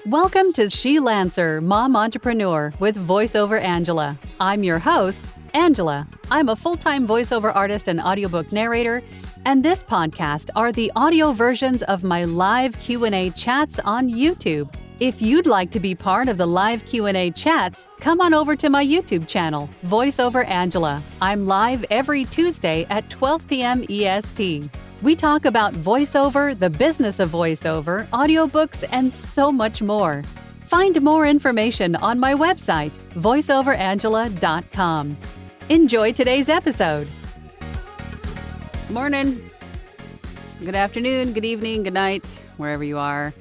Welcome to She Lancer, Mom Entrepreneur with VoiceOver Angela. I'm your host, Angela. I'm a full-time voiceover artist and audiobook narrator, and this podcast are the audio versions of my live Q&A chats on YouTube. If you'd like to be part of the live Q&A chats, come on over to my YouTube channel, VoiceOver Angela. I'm live every Tuesday at 12 p.m. EST. We talk about voiceover, the business of voiceover, audiobooks, and so much more. Find more information on my website, voiceoverangela.com. Enjoy today's episode. Morning, good afternoon, good evening, good night, wherever you are.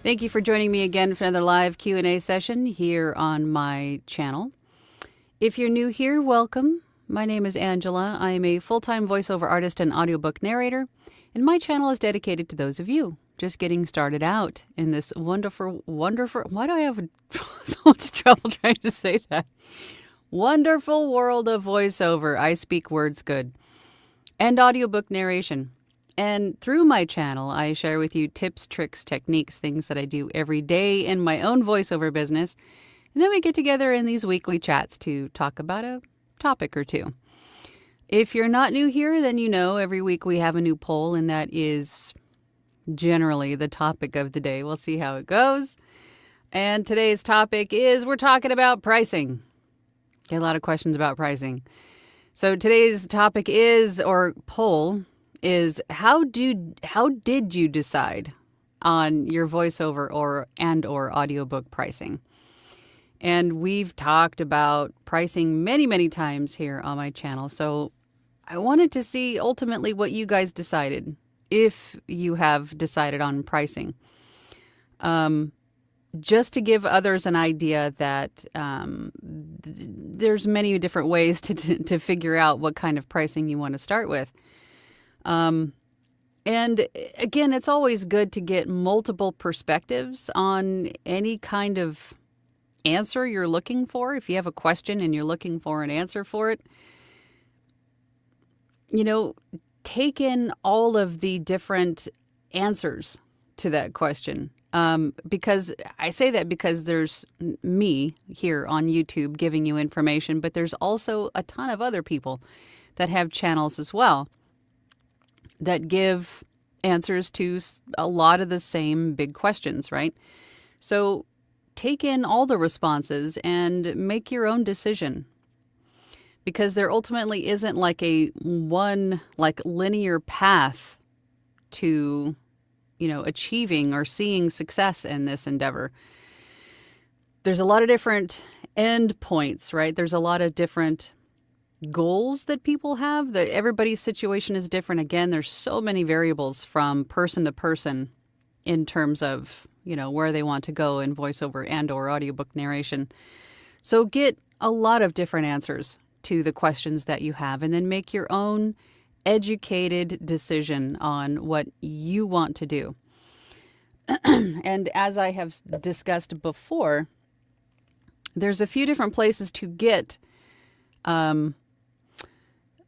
Thank you for joining me again for another live Q&A session here on my channel. If you're new here, welcome. My name is Angela. I am a full-time voiceover artist and audiobook narrator, and my channel is dedicated to those of you just getting started out in this wonderful, why do I have so much trouble trying to say that? Wonderful world of voiceover. I speak words good. And audiobook narration. And through my channel, I share with you tips, tricks, techniques, things that I do every day in my own voiceover business. And then we get together in these weekly chats to talk about a topic or two. If you're not new here, then you know every week we have a new poll, and that is generally the topic of the day. We'll see how it goes. And today's topic is we're talking about pricing. Get a lot of questions about pricing. So today's topic is, or poll is, how did you decide on your voiceover or audiobook pricing? And we've talked about pricing many, many times here on my channel. So I wanted to see ultimately what you guys decided, if you have decided on pricing. Just to give others an idea that there's many different ways to figure out what kind of pricing you want to start with. And again, it's always good to get multiple perspectives on any kind of answer you're looking for. If you have a question and you're looking for an answer for it, take in all of the different answers to that question. Because I say that because there's me here on YouTube giving you information, but there's also a ton of other people that have channels as well that give answers to a lot of the same big questions, right? So take in all the responses and make your own decision, because there ultimately isn't like one linear path to, achieving or seeing success in this endeavor. There's a lot of different end points, right? There's a lot of different goals that people have. That everybody's situation is different. Again, there's so many variables from person to person in terms of where they want to go in voiceover and or audiobook narration. So get a lot of different answers to the questions that you have, and then make your own educated decision on what you want to do. And as I have discussed before, there's a few different places to get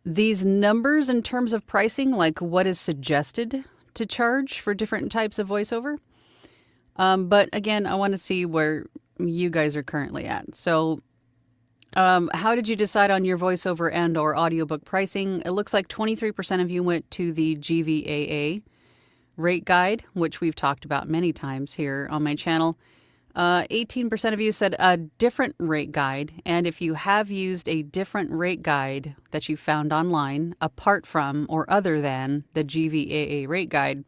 these numbers in terms of pricing, like what is suggested to charge for different types of voiceover. But again, I want to see where you guys are currently at. So how did you decide on your voiceover and or audiobook pricing? It looks like 23% of you went to the GVAA rate guide, which we've talked about many times here on my channel. 18% of you said a different rate guide. And if you have used a different rate guide that you found online, apart from or other than the GVAA rate guide,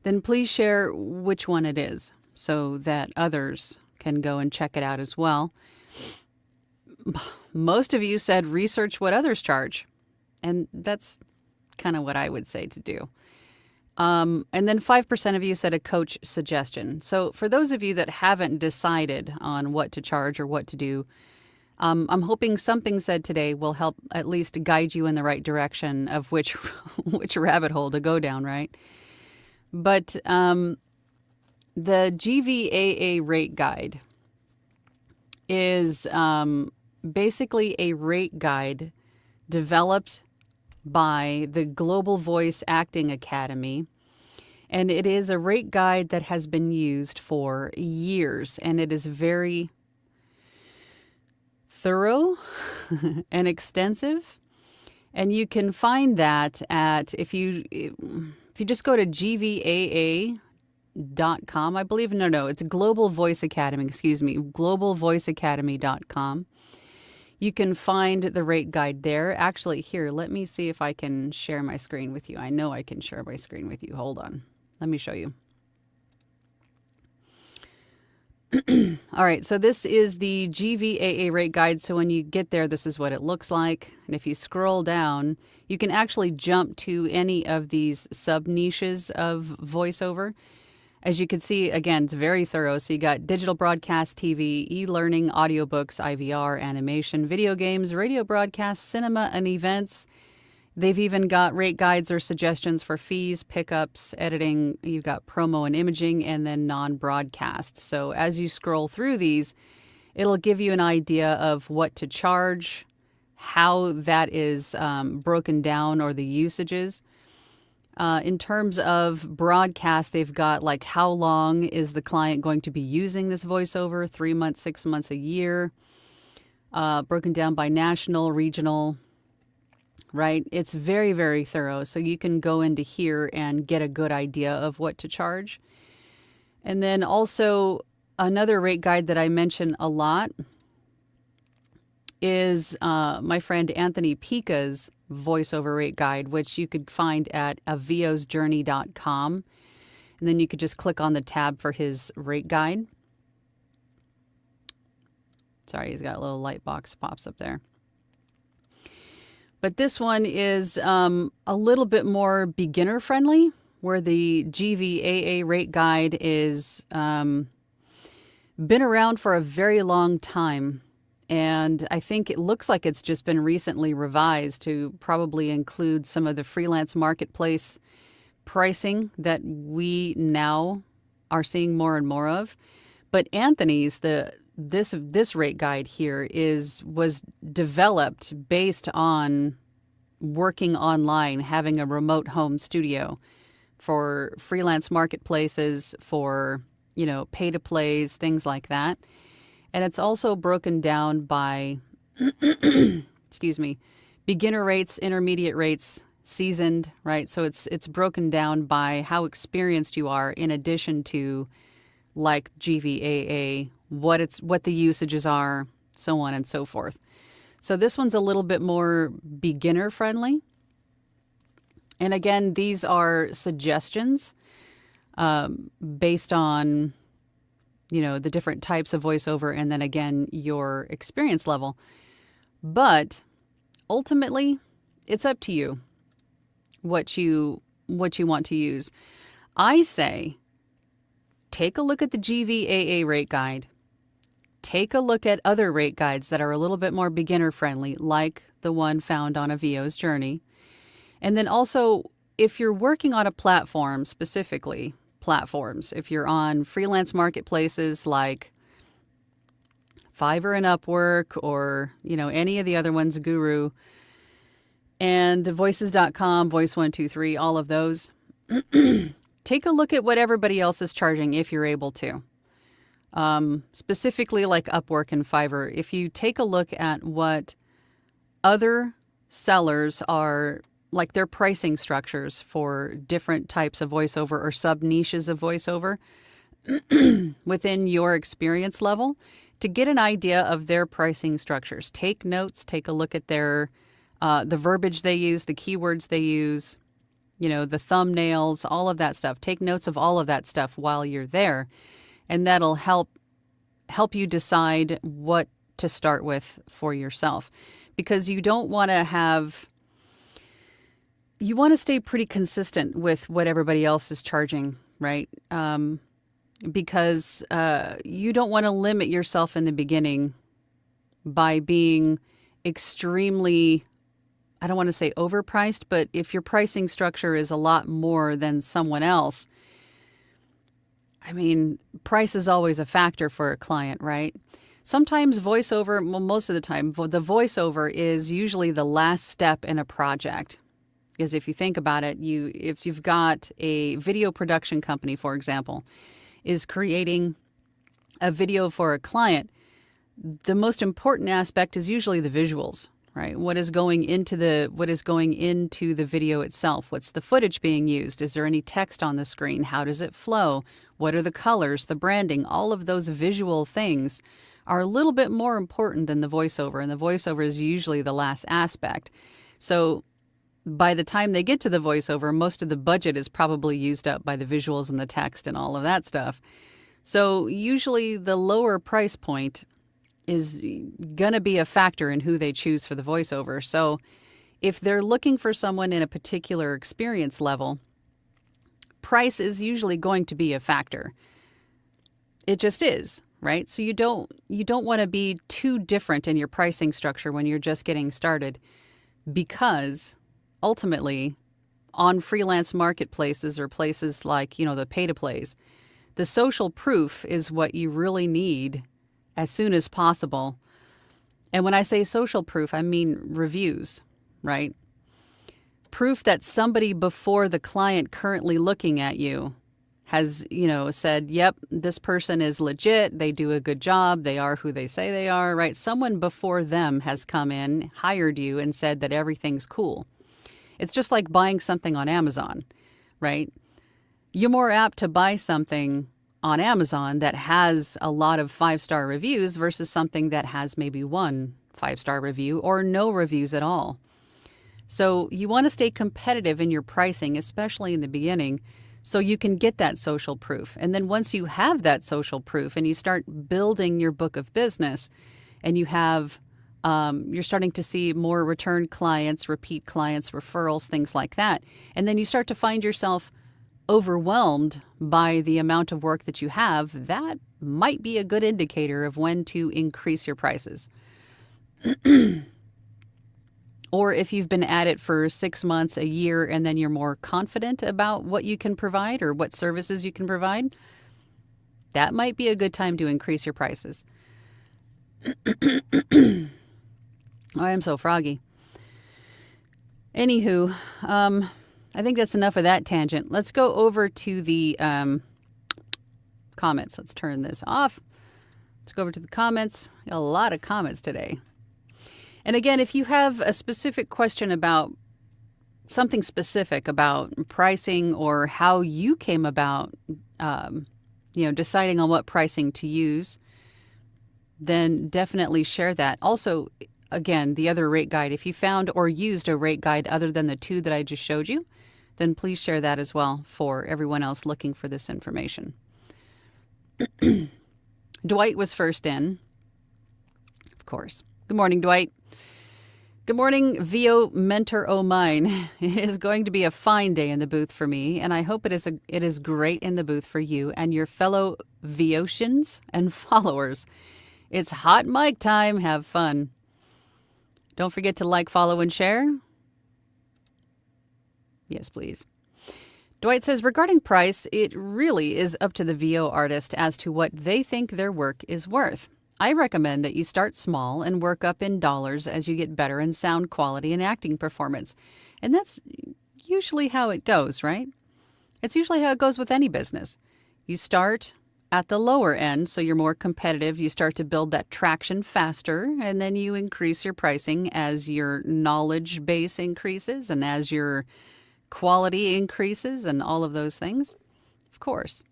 then please share which one it is so that others can go and check it out as well. Most of you said research what others charge, and that's kind of what I would say to do. And then 5% of you said a coach suggestion. So for those of you that haven't decided on what to charge or what to do, I'm hoping something said today will help at least guide you in the right direction of which rabbit hole to go down, right? But the GVAA rate guide is basically a rate guide developed by the Global Voice Acting Academy And it is a rate guide that has been used for years, and it is very thorough and extensive. And you can find that at, if you just go to gvaa.com, I believe. No, it's Global Voice Academy, globalvoiceacademy.com. You can find the rate guide there. Actually, here, let me see if I can share my screen with you. I know I can share my screen with you. Hold on. Let me show you. All right, so this is the GVAA rate guide. So when you get there, this is what it looks like. And if you scroll down, you can actually jump to any of these sub niches of voiceover. As you can see, again, it's very thorough. So you got digital broadcast TV, e-learning, audiobooks, IVR, animation, video games, radio broadcasts, cinema, and events. They've even got rate guides or suggestions for fees, pickups, editing. You've got promo and imaging, and then non-broadcast. So as you scroll through these, it'll give you an idea of what to charge, how that is broken down, or the usages. In terms of broadcast, they've got like how long is the client going to be using this voiceover, 3 months, 6 months, a year, broken down by national, regional, right? It's very, very thorough. So you can go into here and get a good idea of what to charge. And then also another rate guide that I mention a lot is my friend Anthony Pica's voiceover rate guide, which you could find at aviosjourney.com. And then you could just click on the tab for his rate guide. Sorry, he's got a little light box pops up there. But this one is a little bit more beginner friendly, where the GVAA rate guide is been around for a very long time. And I think it looks like it's just been recently revised to probably include some of the freelance marketplace pricing that we now are seeing more and more of. But Anthony's, this rate guide here was developed based on working online, having a remote home studio for freelance marketplaces, for, pay to plays, things like that. And it's also broken down by, beginner rates, intermediate rates, seasoned, right? So it's broken down by how experienced you are, in addition to like GVAA, what the usages are, so on and so forth. So this one's a little bit more beginner friendly. And again, these are suggestions based on, the different types of voiceover, and then again, your experience level. But ultimately, it's up to you what you want to use. I say, take a look at the GVAA rate guide. Take a look at other rate guides that are a little bit more beginner friendly, like the one found on Avio's Journey. And then also, if you're working on a platform, specifically platforms, if you're on freelance marketplaces like Fiverr and Upwork, or, any of the other ones, Guru, and voices.com, Voice123, all of those, take a look at what everybody else is charging if you're able to. Specifically like Upwork and Fiverr, if you take a look at what other sellers are, like their pricing structures for different types of voiceover or sub niches of voiceover within your experience level, to get an idea of their pricing structures. Take notes, take a look at their, the verbiage they use, the keywords they use, the thumbnails, all of that stuff. Take notes of all of that stuff while you're there. And that'll help you decide what to start with for yourself. Because you don't want to you want to stay pretty consistent with what everybody else is charging, right? Because you don't want to limit yourself in the beginning by being extremely, I don't want to say overpriced, but if your pricing structure is a lot more than someone else, price is always a factor for a client, right? Sometimes most of the time, the voiceover is usually the last step in a project. Because if you think about it, if you've got a video production company, for example, is creating a video for a client, the most important aspect is usually the visuals, right? What is going into the video itself? What's the footage being used? Is there any text on the screen? How does it flow? What are the colors, the branding? All of those visual things are a little bit more important than the voiceover, and the voiceover is usually the last aspect. So by the time they get to the voiceover, most of the budget is probably used up by the visuals and the text and all of that stuff. So usually the lower price point is going to be a factor in who they choose for the voiceover. So if they're looking for someone in a particular experience level, price is usually going to be a factor. It just is, right? So you don't want to be too different in your pricing structure when you're just getting started, because ultimately on freelance marketplaces or places like, the pay-to-plays, the social proof is what you really need as soon as possible. And when I say social proof, I mean reviews, right? Proof that somebody before the client currently looking at you has, said, yep, this person is legit. They do a good job. They are who they say they are, right? Someone before them has come in, hired you, and said that everything's cool. It's just like buying something on Amazon, right? You're more apt to buy something on Amazon that has a lot of 5-star reviews versus something that has maybe 1 5-star review or no reviews at all. So you want to stay competitive in your pricing, especially in the beginning, so you can get that social proof. And then once you have that social proof and you start building your book of business, and you have you're starting to see more return clients, repeat clients, referrals, things like that. And then you start to find yourself overwhelmed by the amount of work that you have. That might be a good indicator of when to increase your prices. Or if you've been at it for 6 months, a year, and then you're more confident about what you can provide or what services you can provide, that might be a good time to increase your prices. I am so froggy. Anywho, I think that's enough of that tangent. Let's go over to the comments. Let's turn this off. Let's go over to the comments. A lot of comments today. And again, if you have a specific question about something specific about pricing or how you came about, deciding on what pricing to use, then definitely share that. Also, again, the other rate guide, if you found or used a rate guide other than the 2 that I just showed you, then please share that as well for everyone else looking for this information. Dwight was first in, of course. Good morning, Dwight. Good morning, VO Mentor O' Mine. It is going to be a fine day in the booth for me, and I hope it is great in the booth for you and your fellow VOtians and followers. It's hot mic time. Have fun. Don't forget to like, follow, and share. Yes, please. Dwight says, regarding price, it really is up to the VO artist as to what they think their work is worth. I recommend that you start small and work up in dollars as you get better in sound quality and acting performance. And that's usually how it goes, right? It's usually how it goes with any business. You start at the lower end, so you're more competitive. You start to build that traction faster, and then you increase your pricing as your knowledge base increases and as your quality increases and all of those things. Of course.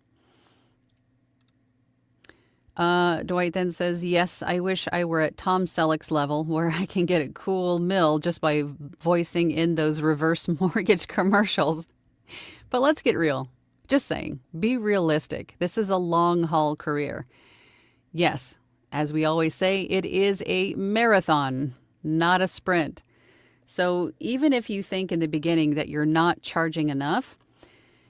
Dwight then says, yes, I wish I were at Tom Selleck's level where I can get a cool mill just by voicing in those reverse mortgage commercials. But let's get real. Just saying, be realistic. This is a long haul career. Yes, as we always say, it is a marathon, not a sprint. So even if you think in the beginning that you're not charging enough,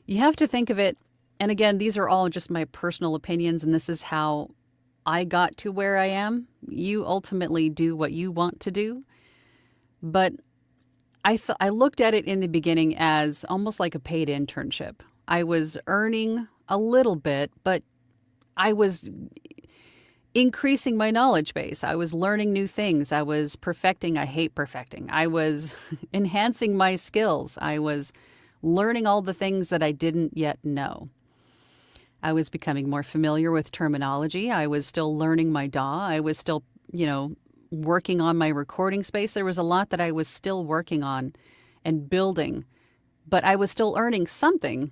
you have to think of it. And again, these are all just my personal opinions, and this is how I got to where I am. You ultimately do what you want to do. But I looked at it in the beginning as almost like a paid internship. I was earning a little bit, but increasing my knowledge base. I was learning new things. I was perfecting. I hate perfecting. I was enhancing my skills. I was learning all the things that I didn't yet know. I was becoming more familiar with terminology. I was still learning my DAW. I was still, working on my recording space. There was a lot that I was still working on and building, but I was still earning something,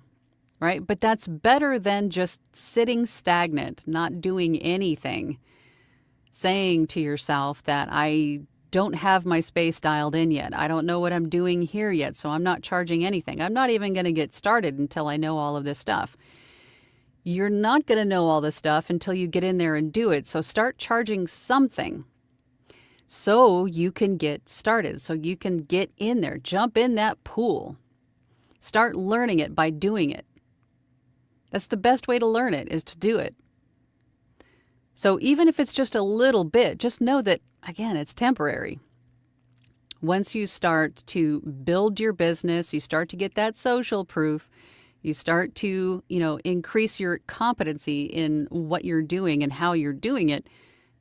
right? But that's better than just sitting stagnant, not doing anything, saying to yourself that I don't have my space dialed in yet. I don't know what I'm doing here yet, so I'm not charging anything. I'm not even going to get started until I know all of this stuff. You're not going to know all this stuff until you get in there and do it. So start charging something so you can get started, so you can get in there, jump in that pool. Start learning it by doing it. That's the best way to learn it, is to do it. So even if it's just a little bit, just know that, again, it's temporary. Once you start to build your business, you start to get that social proof, you start to, increase your competency in what you're doing and how you're doing it,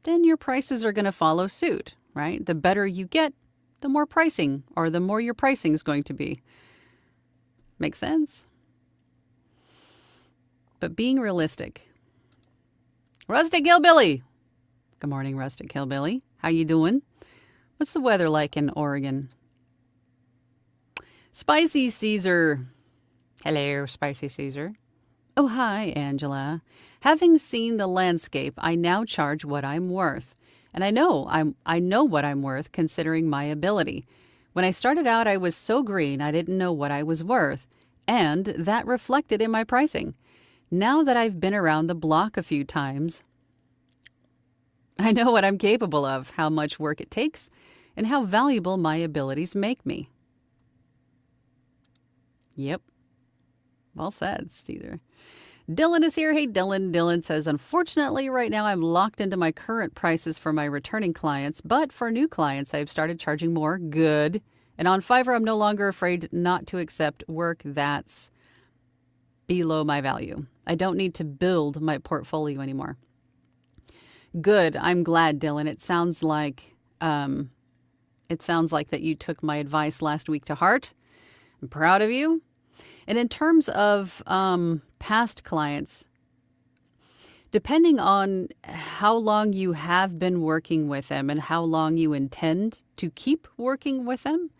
then your prices are going to follow suit, right? The better you get, the more pricing, or the more your pricing is going to be. Make sense? But being realistic. Rustic Hillbilly. Good morning, Rustic Hillbilly. How you doing? What's the weather like in Oregon? Spicy Caesar. Hello, Spicy Caesar. Oh, hi, Angela. Having seen the landscape, I now charge what I'm worth. And I know what I'm worth considering my ability. When I started out, I was so green I didn't know what I was worth, and that reflected in my pricing. Now that I've been around the block a few times, I know what I'm capable of, how much work it takes, and how valuable my abilities make me. Yep. Well said, Caesar. Dylan is here. Hey, Dylan. Dylan says, unfortunately, right now I'm locked into my current prices for my returning clients, but for new clients, I've started charging more. Good. And on Fiverr, I'm no longer afraid not to accept work that's below my value. I don't need to build my portfolio anymore. Good. I'm glad, Dylan. It sounds like that you took my advice last week to heart. I'm proud of you. And in terms of past clients, depending on how long you have been working with them and how long you intend to keep working with them,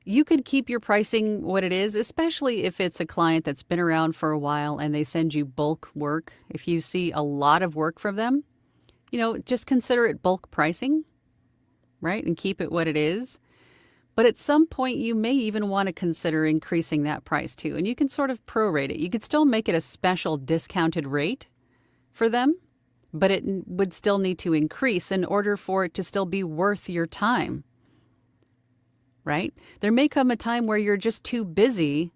you could keep your pricing what it is, especially if it's a client that's been around for a while and they send you bulk work. If you see a lot of work from them, just consider it bulk pricing, right? And keep it what it is. But at some point, you may even want to consider increasing that price too. And you can sort of prorate it. You could still make it a special discounted rate for them, but it would still need to increase in order for it to still be worth your time, right? There may come a time where you're just too busy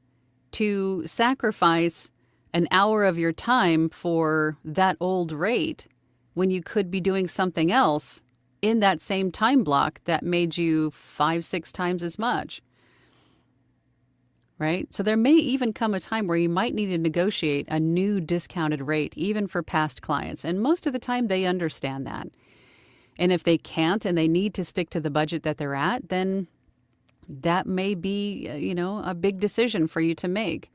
to sacrifice an hour of your time for that old rate when you could be doing something else in that same time block that made you 5-6 times as much, right? So there may even come a time where you might need to negotiate a new discounted rate, even for past clients. And most of the time they understand that. And if they can't and they need to stick to the budget that they're at, then that may be, a big decision for you to make.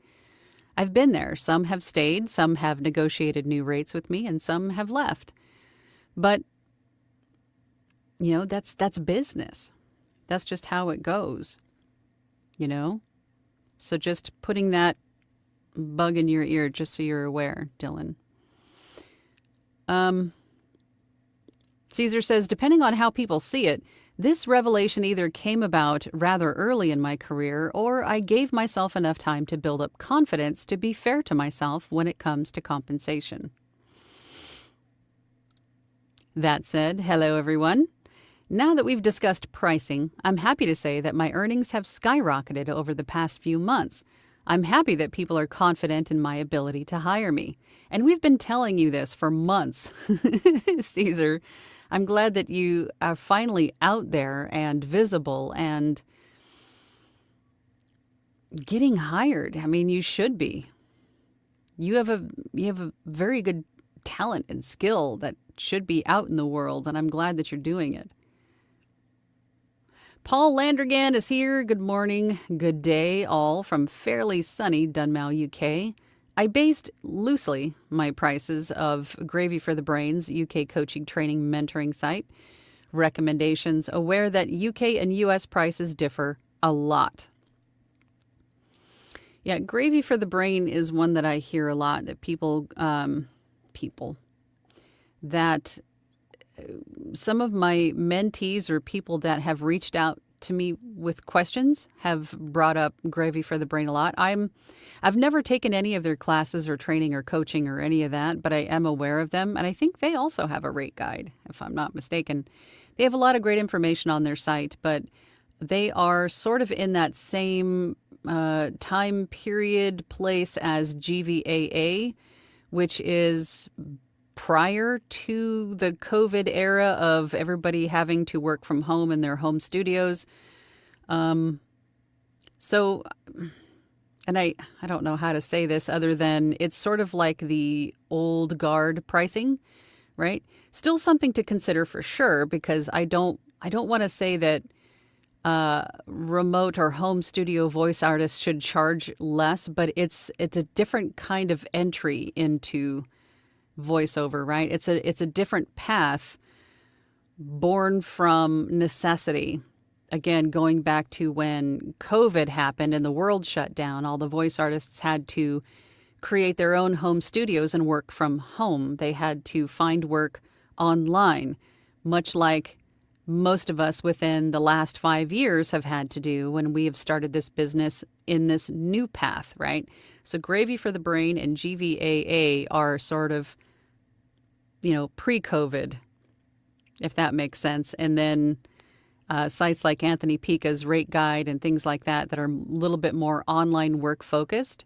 I've been there. Some have stayed, some have negotiated new rates with me, and some have left. But that's business. That's just how it goes, So just putting that bug in your ear, just so you're aware, Dylan. Caesar says, depending on how people see it, this revelation either came about rather early in my career, or I gave myself enough time to build up confidence to be fair to myself when it comes to compensation. That said, hello everyone. Now that we've discussed pricing, I'm happy to say that my earnings have skyrocketed over the past few months. I'm happy that people are confident in my ability to hire me. And we've been telling you this for months, Caesar. I'm glad that you are finally out there and visible and getting hired. I mean, you should be. You have a very good talent and skill that It should be out in the world, and I'm glad that you're doing it. Paul Landrigan is here. Good morning, good day, all from fairly sunny Dunmow, UK. I based loosely my prices of Gravy for the Brains UK coaching training mentoring site recommendations, aware that UK and US prices differ a lot. Yeah, Gravy for the Brain is one that I hear a lot, that people that some of my mentees or people that have reached out to me with questions have brought up Gravy for the Brain a lot. I've never taken any of their classes or training or coaching or any of that, but I am aware of them. And I think they also have a rate guide, if I'm not mistaken. They have a lot of great information on their site, but they are sort of in that same time period place as GVAA, which is prior to the COVID era of everybody having to work from home in their home studios. And I don't know how to say this other than it's sort of like the old guard pricing, right? Still something to consider for sure, because I don't want to say that remote or home studio voice artists should charge less, but it's a different kind of entry into voiceover, right? It's a different path born from necessity. Again, going back to when COVID happened and the world shut down, all the voice artists had to create their own home studios and work from home. They had to find work online, much like most of us within the last 5 years have had to do when we have started this business in this new path, right? So Gravy for the Brain and GVAA are sort of, pre-COVID, if that makes sense. And then sites like Anthony Pica's Rate Guide and things like that are a little bit more online work focused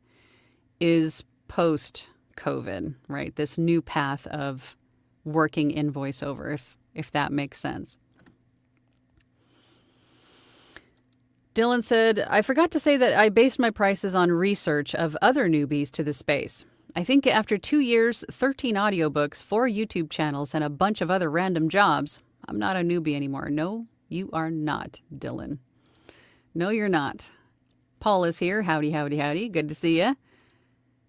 is post-COVID, right? This new path of working in voiceover, if that makes sense. Dylan said, I forgot to say that I based my prices on research of other newbies to the space. I think after 2 years, 13 audiobooks, 4 YouTube channels, and a bunch of other random jobs, I'm not a newbie anymore. No, you are not, Dylan. No, you're not. Paul is here. Howdy, howdy, howdy. Good to see you.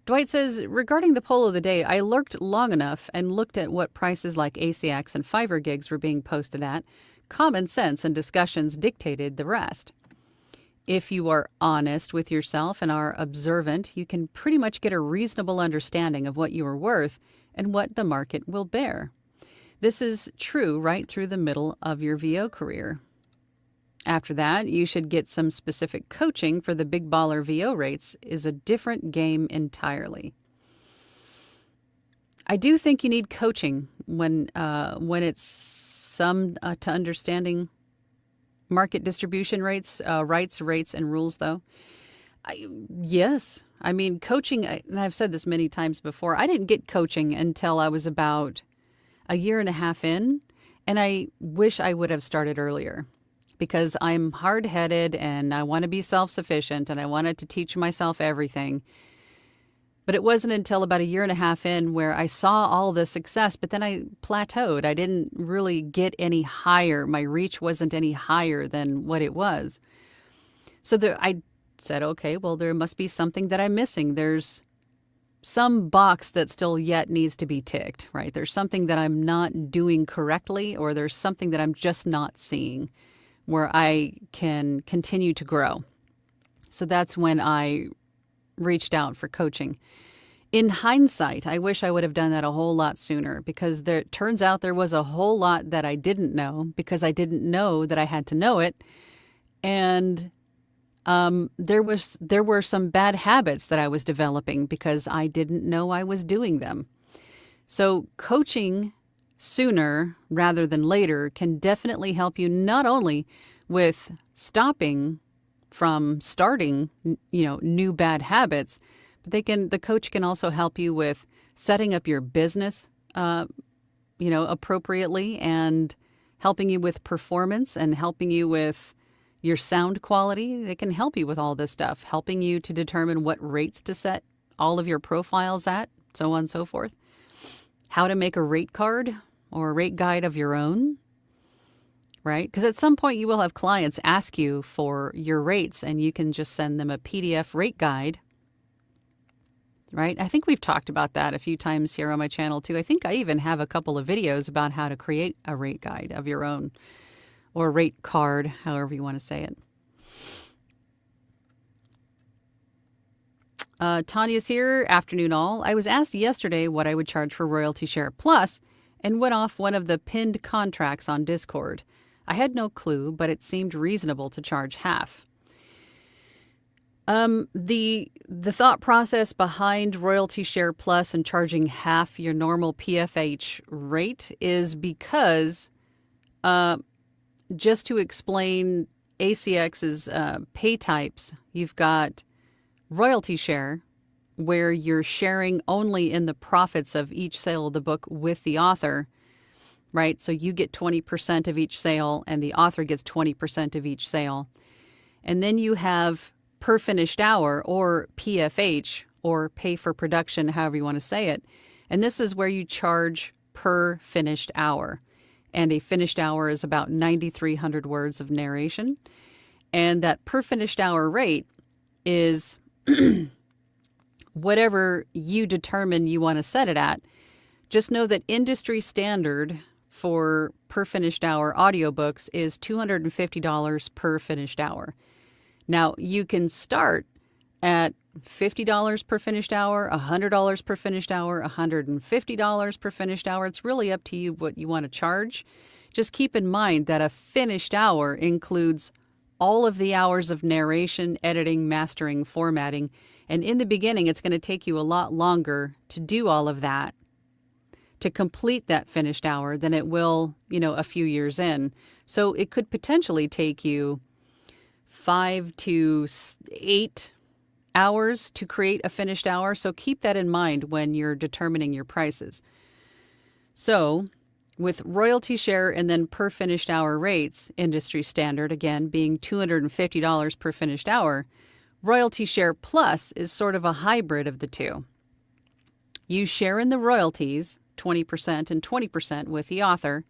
Dwight says, regarding the poll of the day, I lurked long enough and looked at what prices like ACX and Fiverr gigs were being posted at. Common sense and discussions dictated the rest. If you are honest with yourself and are observant, you can pretty much get a reasonable understanding of what you are worth and what the market will bear. This is true right through the middle of your VO career. After that, you should get some specific coaching for the big baller VO rates is a different game entirely. I do think you need coaching when it's some to understanding market distribution rates, rates, and rules, though. Yes. I mean, coaching, and I've said this many times before, I didn't get coaching until I was about a year and a half in, and I wish I would have started earlier because I'm hard-headed and I want to be self-sufficient and I wanted to teach myself everything. But it wasn't until about a year and a half in where I saw all the success, but then I plateaued. I didn't really get any higher. My reach wasn't any higher than what it was. So I said, okay, well, there must be something that I'm missing. There's some box that still yet needs to be ticked, right? There's something that I'm not doing correctly, or there's something that I'm just not seeing where I can continue to grow. So that's when I reached out for coaching. In hindsight, I wish I would have done that a whole lot sooner because it turns out there was a whole lot that I didn't know because I didn't know that I had to know it. And there were some bad habits that I was developing because I didn't know I was doing them. So coaching sooner rather than later can definitely help you not only with stopping from starting, new bad habits, but the coach can also help you with setting up your business, appropriately and helping you with performance and helping you with your sound quality. They can help you with all this stuff, helping you to determine what rates to set all of your profiles at, so on and so forth. How to make a rate card. or a rate guide of your own, right? Because at some point you will have clients ask you for your rates and you can just send them a PDF rate guide, right? I think we've talked about that a few times here on my channel too. I think I even have a couple of videos about how to create a rate guide of your own, or rate card, however you want to say it. Tanya's here. Afternoon all. I was asked yesterday what I would charge for Royalty Share Plus and went off one of the pinned contracts on Discord. I had no clue, but it seemed reasonable to charge half. The thought process behind Royalty Share Plus and charging half your normal PFH rate is because, just to explain ACX's pay types, you've got royalty share, where you're sharing only in the profits of each sale of the book with the author, right? So you get 20% of each sale and the author gets 20% of each sale. And then you have per finished hour, or PFH, or pay for production, however you want to say it. And this is where you charge per finished hour. And a finished hour is about 9,300 words of narration. And that per finished hour rate is whatever you determine you want to set it at. Just know that industry standard for per finished hour audiobooks is $250 per finished hour. Now, you can start at $50 per finished hour, $100 per finished hour, $150 per finished hour. It's really up to you what you want to charge. Just keep in mind that a finished hour includes all of the hours of narration, editing, mastering, formatting. And in the beginning, it's going to take you a lot longer to do all of that, to complete that finished hour, than it will, a few years in. So it could potentially take you 5 to 8 hours to create a finished hour. So keep that in mind when you're determining your prices. So with royalty share and then per finished hour rates, industry standard, again, being $250 per finished hour, Royalty Share Plus is sort of a hybrid of the two. You share in the royalties, 20% and 20% with the author,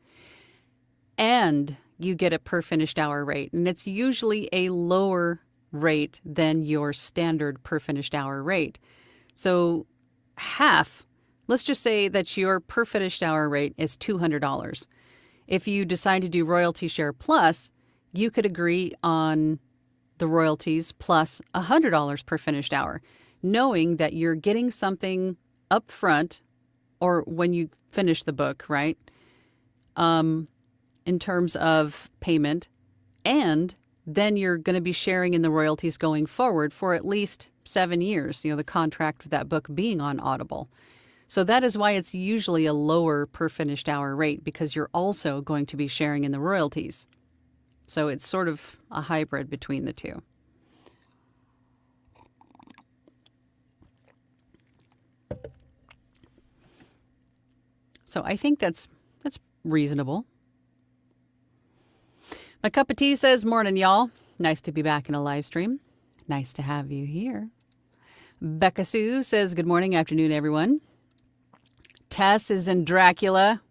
and you get a per finished hour rate. And it's usually a lower rate than your standard per finished hour rate. So half, let's just say that your per finished hour rate is $200. If you decide to do Royalty Share Plus, you could agree on the royalties plus $100 per finished hour, knowing that you're getting something up front or when you finish the book, right? In terms of payment, and then you're going to be sharing in the royalties going forward for at least 7 years, the contract with that book being on Audible. So that is why it's usually a lower per finished hour rate, because you're also going to be sharing in the royalties. So it's sort of a hybrid between the two. So I think that's reasonable. My cup of tea says, morning, y'all. Nice to be back in a live stream. Nice to have you here. Becca Sue says, good morning, afternoon, everyone. Tess is in Dracula.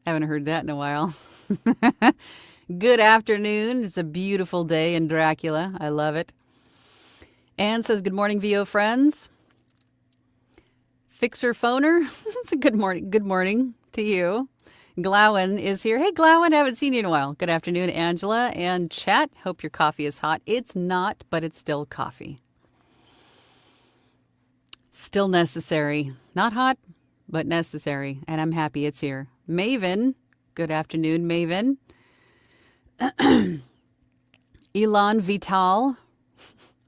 Haven't heard that in a while. Good afternoon. It's a beautiful day in Dracula. I love it. Anne says, good morning, VO friends. Fixer Phoner. It's a good morning. Good morning to you. Glowen is here. Hey, Glowen, haven't seen you in a while. Good afternoon, Angela and chat. Hope your coffee is hot. It's not, but it's still coffee. Still necessary. Not hot, but necessary. And I'm happy it's here. Maven. Good afternoon, Maven. Elon Vital.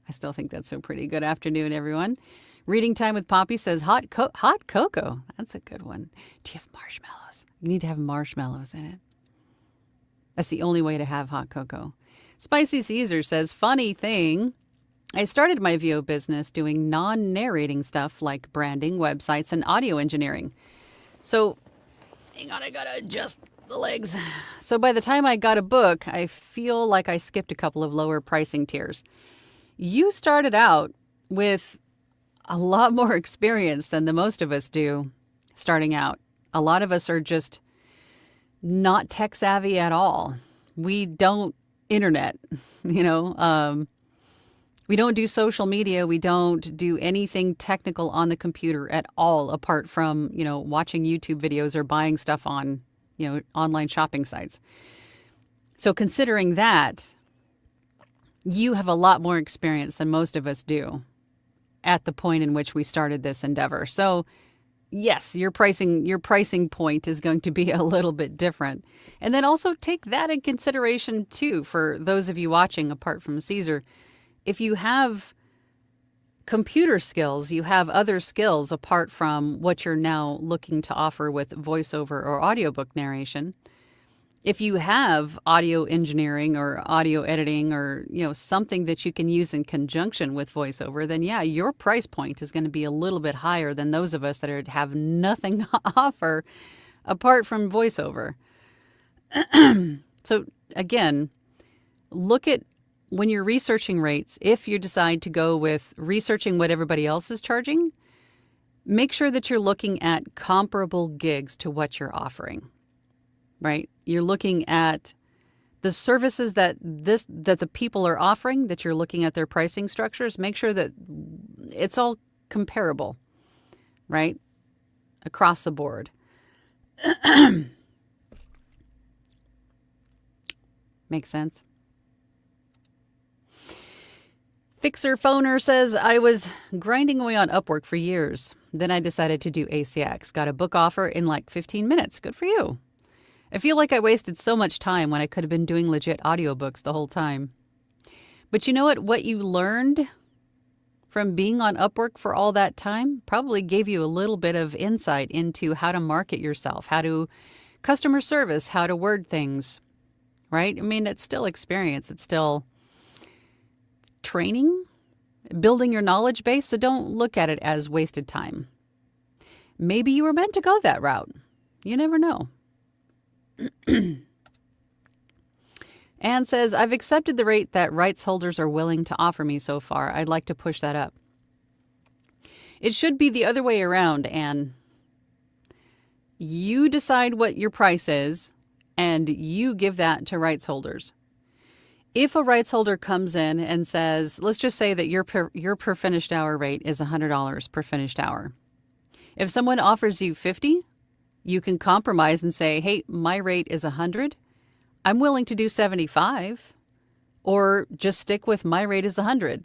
I still think that's so pretty. Good afternoon, everyone. Reading Time with Poppy says, hot cocoa. That's a good one. Do you have marshmallows? You need to have marshmallows in it. That's the only way to have hot cocoa. Spicy Caesar says, funny thing, I started my VO business doing non-narrating stuff like branding, websites, and audio engineering. So, hang on, I gotta adjust the legs. So by the time I got a book, I feel like I skipped a couple of lower pricing tiers. You started out with a lot more experience than the most of us do starting out. A lot of us are just not tech savvy at all. We don't internet, you know, we don't do social media. We don't do anything technical on the computer at all, apart from, you know, watching YouTube videos or buying stuff on, you know, online shopping sites. So considering that, you have a lot more experience than most of us do at the point in which we started this endeavor. So yes, your pricing point is going to be a little bit different. And then also take that in consideration too, for those of you watching apart from Caesar. If you have computer skills, you have other skills apart from what you're now looking to offer with voiceover or audiobook narration. If you have audio engineering or audio editing or, you know, something that you can use in conjunction with voiceover, then yeah, your price point is going to be a little bit higher than those of us that have nothing to offer apart from voiceover. So again, look at when you're researching rates, if you decide to go with researching what everybody else is charging, make sure that you're looking at comparable gigs to what you're offering, right? You're looking at the services that the people are offering, that you're looking at their pricing structures. Make sure that it's all comparable, right? Across the board. Makes sense. Fixer Phoner says, I was grinding away on Upwork for years. Then I decided to do ACX. Got a book offer in like 15 minutes. Good for you. I feel like I wasted so much time when I could have been doing legit audiobooks the whole time. But you know what? What you learned from being on Upwork for all that time probably gave you a little bit of insight into how to market yourself, how to customer service, how to word things, right? I mean, it's still experience. It's still training, building your knowledge base, so don't look at it as wasted time. Maybe you were meant to go that route. You never know. Anne says, I've accepted the rate that rights holders are willing to offer me so far. I'd like to push that up. It should be the other way around, Anne. You decide what your price is, and you give that to rights holders. If a rights holder comes in and says, let's just say that your per finished hour rate is $100 per finished hour. If someone offers you $50, you can compromise and say, hey, my rate is $100. I'm willing to do $75, or just stick with my rate is $100.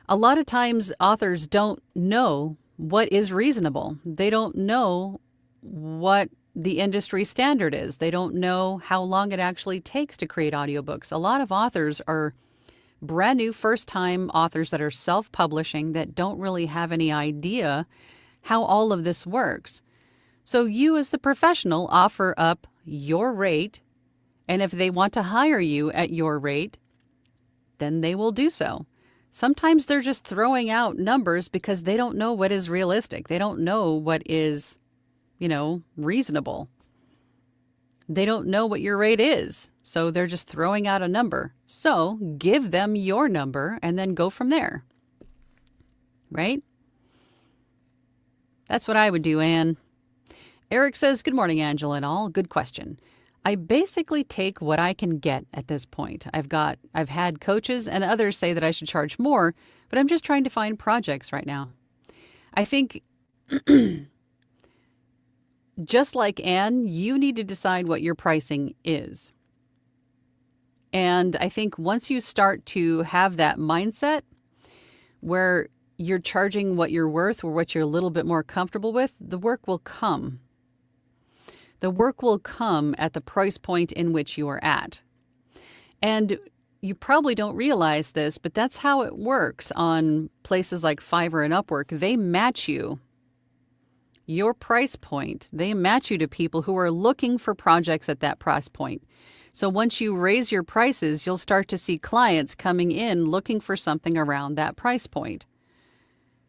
A lot of times authors don't know what is reasonable. They don't know what the industry standard is. They don't know how long it actually takes to create audiobooks. A lot of authors are brand new first-time authors that are self-publishing that don't really have any idea how all of this works. So you as the professional offer up your rate, and if they want to hire you at your rate, then they will do so. Sometimes they're just throwing out numbers because they don't know what is realistic. They don't know what is, reasonable. They don't know what your rate is, so they're just throwing out a number. So give them your number and then go from there. Right? That's what I would do, Anne. Eric says, good morning, Angela and all. Good question. I basically take what I can get at this point. I've had coaches and others say that I should charge more, but I'm just trying to find projects right now. I think just like Anne, you need to decide what your pricing is. And I think once you start to have that mindset where you're charging what you're worth or what you're a little bit more comfortable with, the work will come. The work will come at the price point in which you are at. And you probably don't realize this, but that's how it works on places like Fiverr and Upwork. They match you. Your price point, they match you to people who are looking for projects at that price point. So once you raise your prices, you'll start to see clients coming in looking for something around that price point.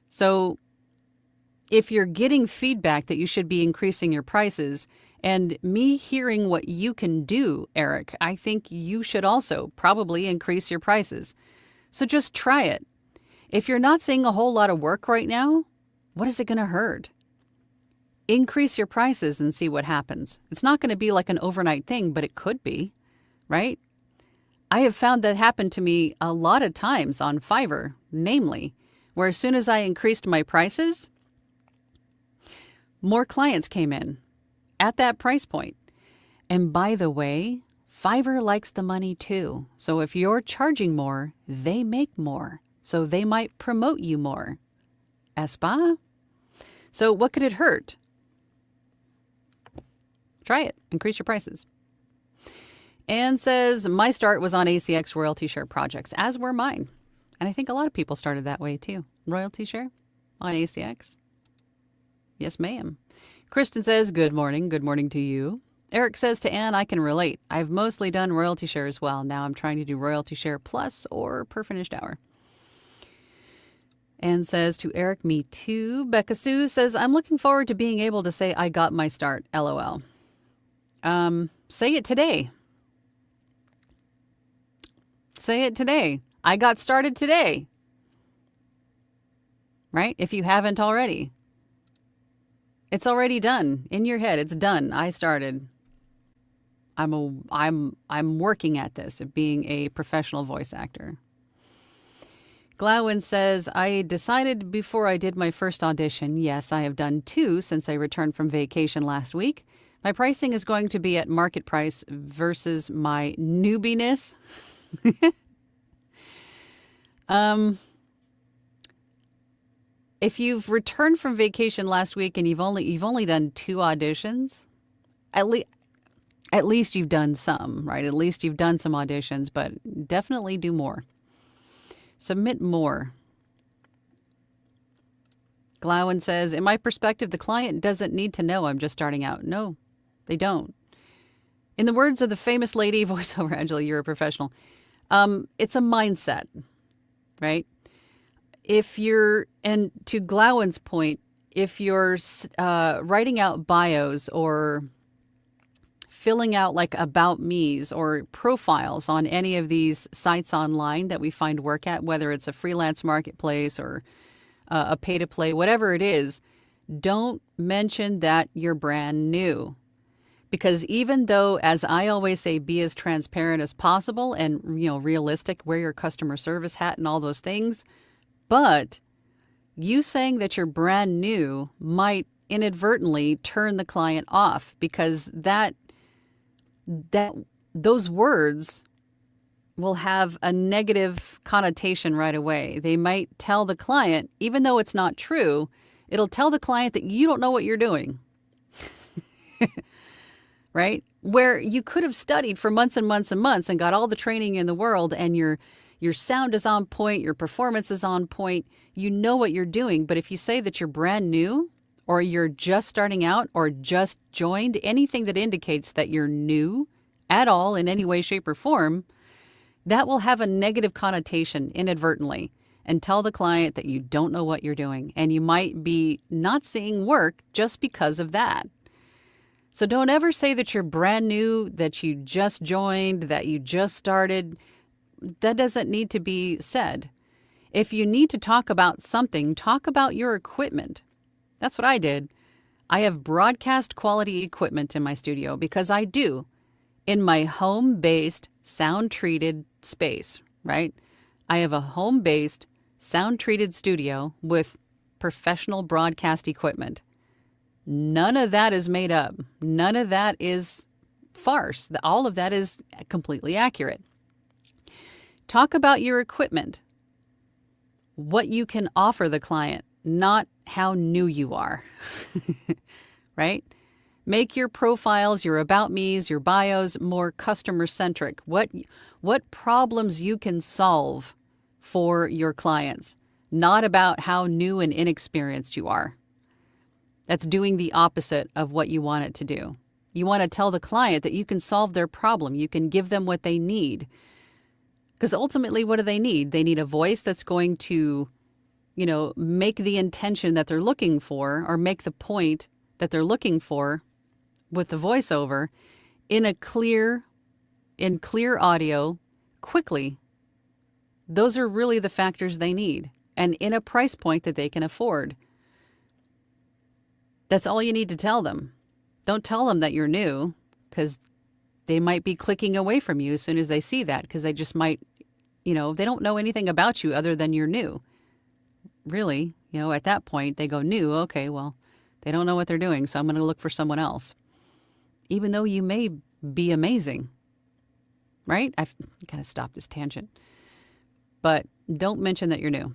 So if you're getting feedback that you should be increasing your prices, and me hearing what you can do, Eric, I think you should also probably increase your prices. So just try it. If you're not seeing a whole lot of work right now, what is it going to hurt? increase your prices and see what happens. It's not going to be like an overnight thing, but it could be, right? I have found that happen to me a lot of times on Fiverr, namely, where as soon as I increased my prices, more clients came in at that price point. And by the way, Fiverr likes the money too. So if you're charging more, they make more. So they might promote you more. Espa? So what could it hurt? Try it. Increase your prices. Anne says, my start was on ACX royalty share projects, as were mine. And I think a lot of people started that way too. Royalty share on ACX. Yes, ma'am. Kristen says, good morning. Good morning to you. Eric says to Anne, I can relate. I've mostly done royalty share as well. Now I'm trying to do royalty share plus or per finished hour. Anne says to Eric, me too. Becca Sue says, I'm looking forward to being able to say I got my start. LOL. Say it today. Say it today. I got started today. Right? If you haven't already. It's already done. In your head, it's done. I started. I'm working at this, of being a professional voice actor. Glowin says, I decided before I did my first audition, yes, I have done 2 since I returned from vacation last week. My pricing is going to be at market price versus my newbiness. If you've returned from vacation last week and you've only done 2 auditions, at least you've done some, right? At least you've done some auditions, but definitely do more. Submit more. Glowin says, in my perspective, the client doesn't need to know I'm just starting out. No, they don't. In the words of the famous lady, voiceover Angela, you're a professional. It's a mindset, right? If you're, and to Glowin's point, if you're writing out bios or filling out like about me's or profiles on any of these sites online that we find work at, whether it's a freelance marketplace or a pay-to-play, whatever it is, don't mention that you're brand new. Because even though, as I always say, be as transparent as possible and, realistic, wear your customer service hat and all those things, but you saying that you're brand new might inadvertently turn the client off, because those words will have a negative connotation right away. They might tell the client, even though it's not true, it'll tell the client that you don't know what you're doing. Right? Where you could have studied for months and months and months and got all the training in the world, and your sound is on point, your performance is on point, you know what you're doing. But if you say that you're brand new, or you're just starting out, or just joined, anything that indicates that you're new at all in any way, shape, or form, that will have a negative connotation inadvertently and tell the client that you don't know what you're doing. And you might be not seeing work just because of that. So don't ever say that you're brand new, that you just joined, that you just started. That doesn't need to be said. If you need to talk about something, talk about your equipment. That's what I did. I have broadcast quality equipment in my studio because I do. In my home-based, sound-treated space, right? I have a home-based, sound-treated studio with professional broadcast equipment. None of that is made up. None of that is farce. All of that is completely accurate. Talk about your equipment, what you can offer the client, not how new you are, right? Make your profiles, your about me's, your bios more customer-centric. What problems you can solve for your clients, not about how new and inexperienced you are. That's doing the opposite of what you want it to do. You want to tell the client that you can solve their problem. You can give them what they need. Because ultimately, what do they need? They need a voice that's going to, make the intention that they're looking for, or make the point that they're looking for with the voiceover in clear audio, quickly. Those are really the factors they need, and in a price point that they can afford. That's all you need to tell them. Don't tell them that you're new, because they might be clicking away from you as soon as they see that, because they just might, they don't know anything about you other than you're new. Really, at that point, they go, new, okay, well, they don't know what they're doing, so I'm going to look for someone else. Even though you may be amazing, right? I've got to stop this tangent. But don't mention that you're new.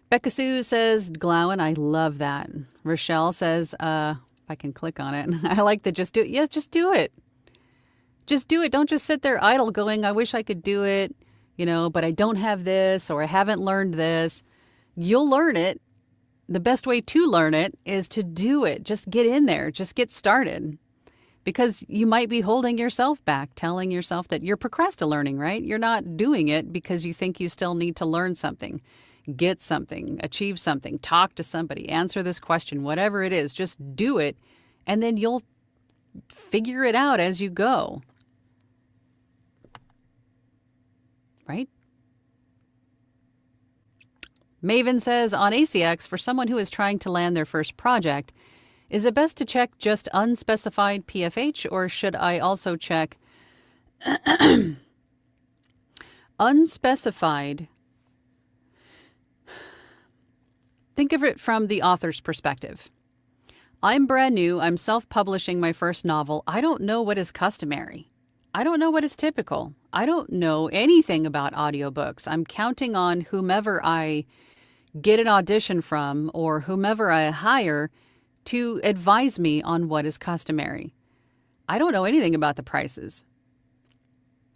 Becca Sue says, glowing, I love that. Rochelle says, if I can click on it, I like the just do it. Yes, just do it. Just do it. Don't just sit there idle going, I wish I could do it, but I don't have this, or I haven't learned this. You'll learn it. The best way to learn it is to do it. Just get in there. Just get started. Because you might be holding yourself back, telling yourself that you're procrastinating, right? You're not doing it because you think you still need to learn something, get something, achieve something, talk to somebody, answer this question, whatever it is. Just do it, and then you'll figure it out as you go. Right? Maven says, on ACX, for someone who is trying to land their first project, is it best to check just unspecified PFH, or should I also check unspecified? Think of it from the author's perspective. I'm brand new. I'm self-publishing my first novel. I don't know what is customary. I don't know what is typical. I don't know anything about audiobooks. I'm counting on whomever I get an audition from or whomever I hire to advise me on what is customary. I don't know anything about the prices.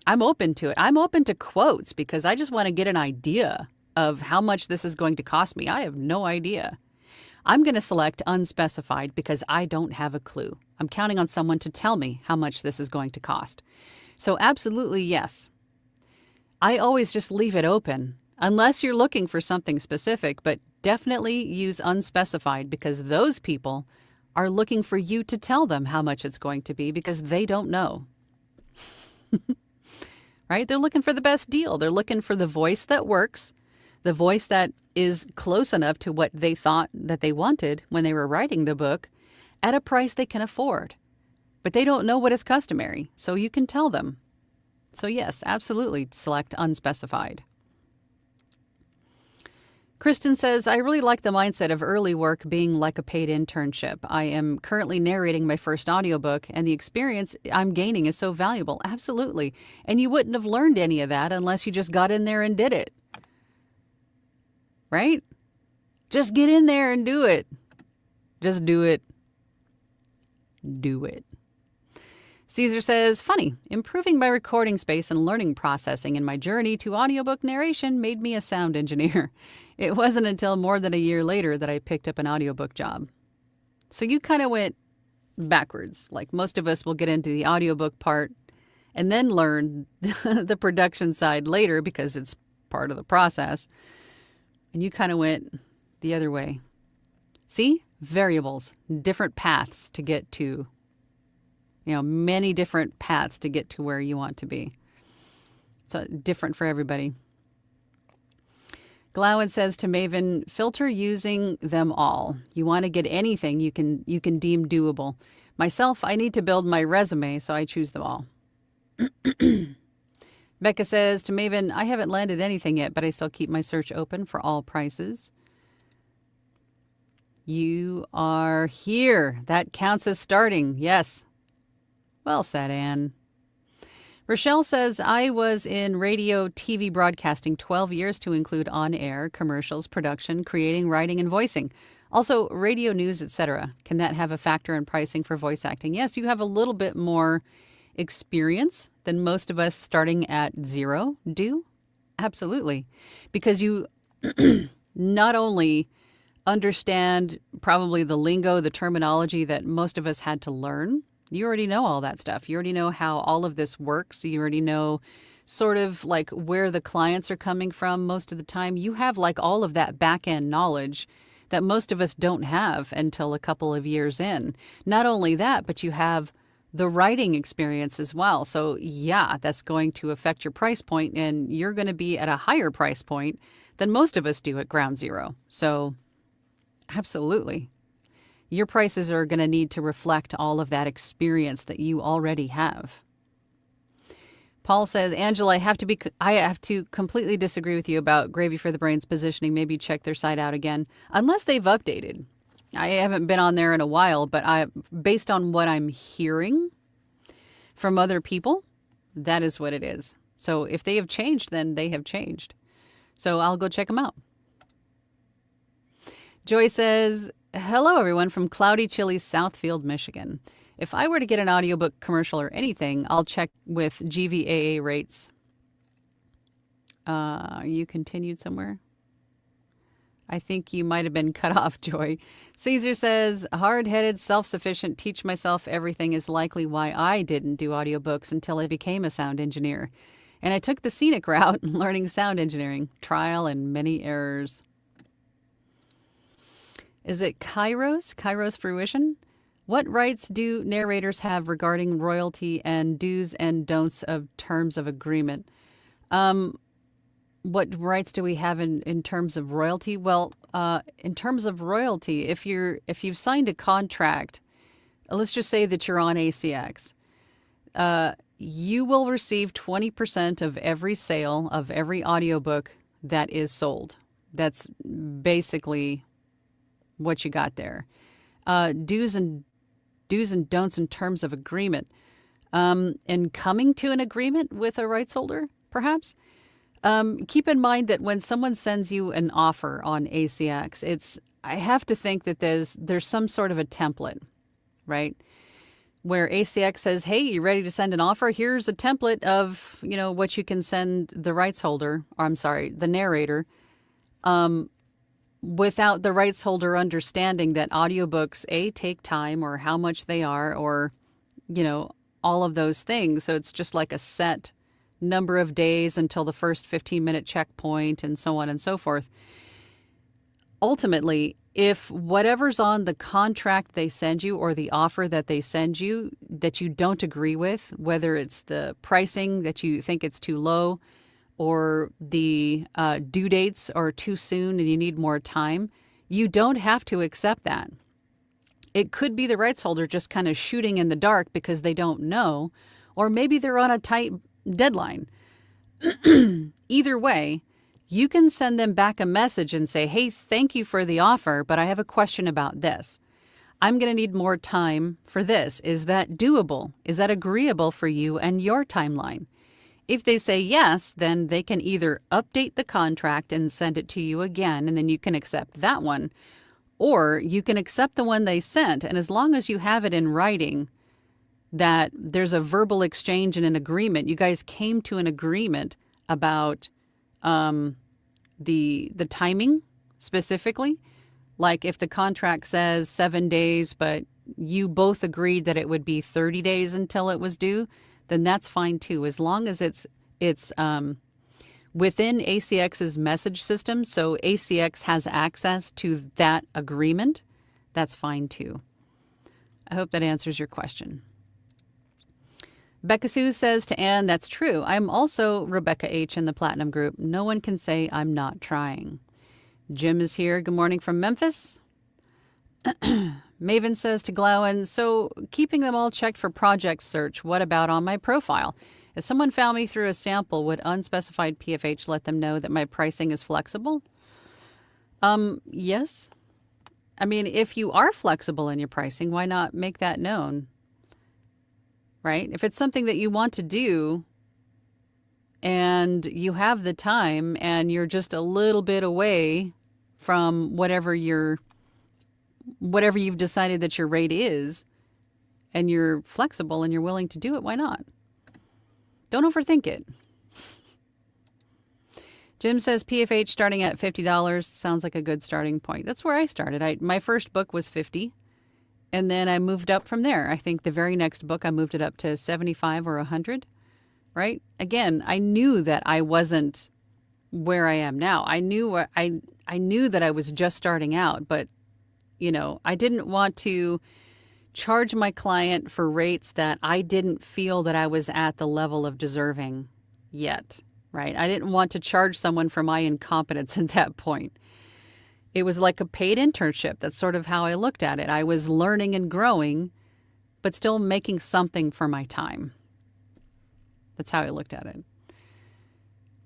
I'm open to it. I'm open to quotes because I just want to get an idea of how much this is going to cost me. I have no idea. I'm going to select unspecified because I don't have a clue. I'm counting on someone to tell me how much this is going to cost. So absolutely yes. I always just leave it open unless you're looking for something specific, but definitely use unspecified because those people are looking for you to tell them how much it's going to be because they don't know. Right? They're looking for the best deal. They're looking for the voice that works, the voice that is close enough to what they thought that they wanted when they were writing the book at a price they can afford. But they don't know what is customary, so you can tell them. So yes, absolutely select unspecified. Kristen says, I really like the mindset of early work being like a paid internship. I am currently narrating my first audiobook, and the experience I'm gaining is so valuable. Absolutely. And you wouldn't have learned any of that unless you just got in there and did it. Right? Just get in there and do it. Just do it. Do it. Caesar says, funny, improving my recording space and learning processing in my journey to audiobook narration made me a sound engineer. It wasn't until more than a year later that I picked up an audiobook job. So you kind of went backwards. Like most of us will get into the audiobook part and then learn the production side later because it's part of the process. And you kind of went the other way. See? Variables, different paths to get to, many different paths to get to where you want to be. So different for everybody. Glowen says to Maven, filter using them all. You want to get anything you can deem doable. Myself, I need to build my resume, so I choose them all. Becca says to Maven, I haven't landed anything yet, but I still keep my search open for all prices. You are here. That counts as starting. Yes. Well said, Anne. Rochelle says, I was in radio, TV broadcasting 12 years to include on-air, commercials, production, creating, writing, and voicing. Also, radio news, etc. Can that have a factor in pricing for voice acting? Yes, you have a little bit more experience than most of us starting at zero do. Absolutely. Because you not only understand probably the lingo, the terminology that most of us had to learn. You already know all that stuff. You already know how all of this works. You already know sort of like where the clients are coming from most of the time. You have like all of that back end knowledge that most of us don't have until a couple of years in. Not only that, but you have the writing experience as well. So yeah, that's going to affect your price point, and you're going to be at a higher price point than most of us do at ground zero. So Absolutely. Your prices are going to need to reflect all of that experience that you already have. Paul says, Angela, I have to completely disagree with you about Gravy for the Brain's positioning. Maybe check their site out again, unless they've updated. I haven't been on there in a while, but based on what I'm hearing from other people, that is what it is. So if they have changed, then they have changed. So I'll go check them out. Joy says, hello, everyone from cloudy, chilly Southfield, Michigan. If I were to get an audiobook commercial or anything, I'll check with GVAA rates. You continued somewhere? I think you might have been cut off, Joy. Caesar says, hard-headed, self-sufficient, teach myself everything is likely why I didn't do audiobooks until I became a sound engineer. And I took the scenic route in learning sound engineering, trial and many errors. Is it Kairos Fruition? What rights do narrators have regarding royalty and do's and don'ts of terms of agreement? What rights do we have in terms of royalty? Well, in terms of royalty, if you've signed a contract, let's just say that you're on ACX, you will receive 20% of every sale of every audiobook that is sold. That's basically what you got there. Do's and don'ts in terms of agreement. In coming to an agreement with a rights holder, perhaps, keep in mind that when someone sends you an offer on ACX, I have to think that there's some sort of a template, right? Where ACX says, hey, you ready to send an offer? Here's a template of, what you can send the rights holder, or I'm sorry, the narrator, without the rights holder understanding that audiobooks, take time or how much they are or, all of those things. So it's just like a set number of days until the first 15-minute checkpoint and so on and so forth. Ultimately, if whatever's on the contract they send you or the offer that they send you that you don't agree with, whether it's the pricing that you think it's too low or the due dates are too soon and you need more time, you don't have to accept that. It could be the rights holder just kind of shooting in the dark because they don't know, or maybe they're on a tight deadline. Either way, you can send them back a message and say, hey, thank you for the offer, but I have a question about this. I'm going to need more time for this. Is that doable? Is that agreeable for you and your timeline? If they say yes, then they can either update the contract and send it to you again, and then you can accept that one, or you can accept the one they sent. And as long as you have it in writing that there's a verbal exchange and an agreement, you guys came to an agreement about the timing specifically. Like if the contract says 7 days, but you both agreed that it would be 30 days until it was due, then that's fine too, as long as it's within ACX's message system. So ACX has access to that agreement. That's fine too. I hope that answers your question. Becca Sue says to Anne, that's true. I'm also Rebecca H. in the Platinum Group. No one can say I'm not trying. Jim is here. Good morning from Memphis. Maven says to Glowen, so keeping them all checked for project search, what about on my profile? If someone found me through a sample, would unspecified PFH let them know that my pricing is flexible? Yes. I mean, if you are flexible in your pricing, why not make that known? Right? If it's something that you want to do and you have the time and you're just a little bit away from whatever you've decided that your rate is, and you're flexible and you're willing to do it, why not? Don't overthink it. Jim says PFH starting at $50 sounds like a good starting point. That's where I started. My first book was $50, and then I moved up from there. I think the very next book I moved it up to $75 or $100, right? Again, I knew that I wasn't where I am now. I knew that I was just starting out, but I didn't want to charge my client for rates that I didn't feel that I was at the level of deserving yet, right? I didn't want to charge someone for my incompetence at that point. It was like a paid internship. That's sort of how I looked at it. I was learning and growing, but still making something for my time. That's how I looked at it.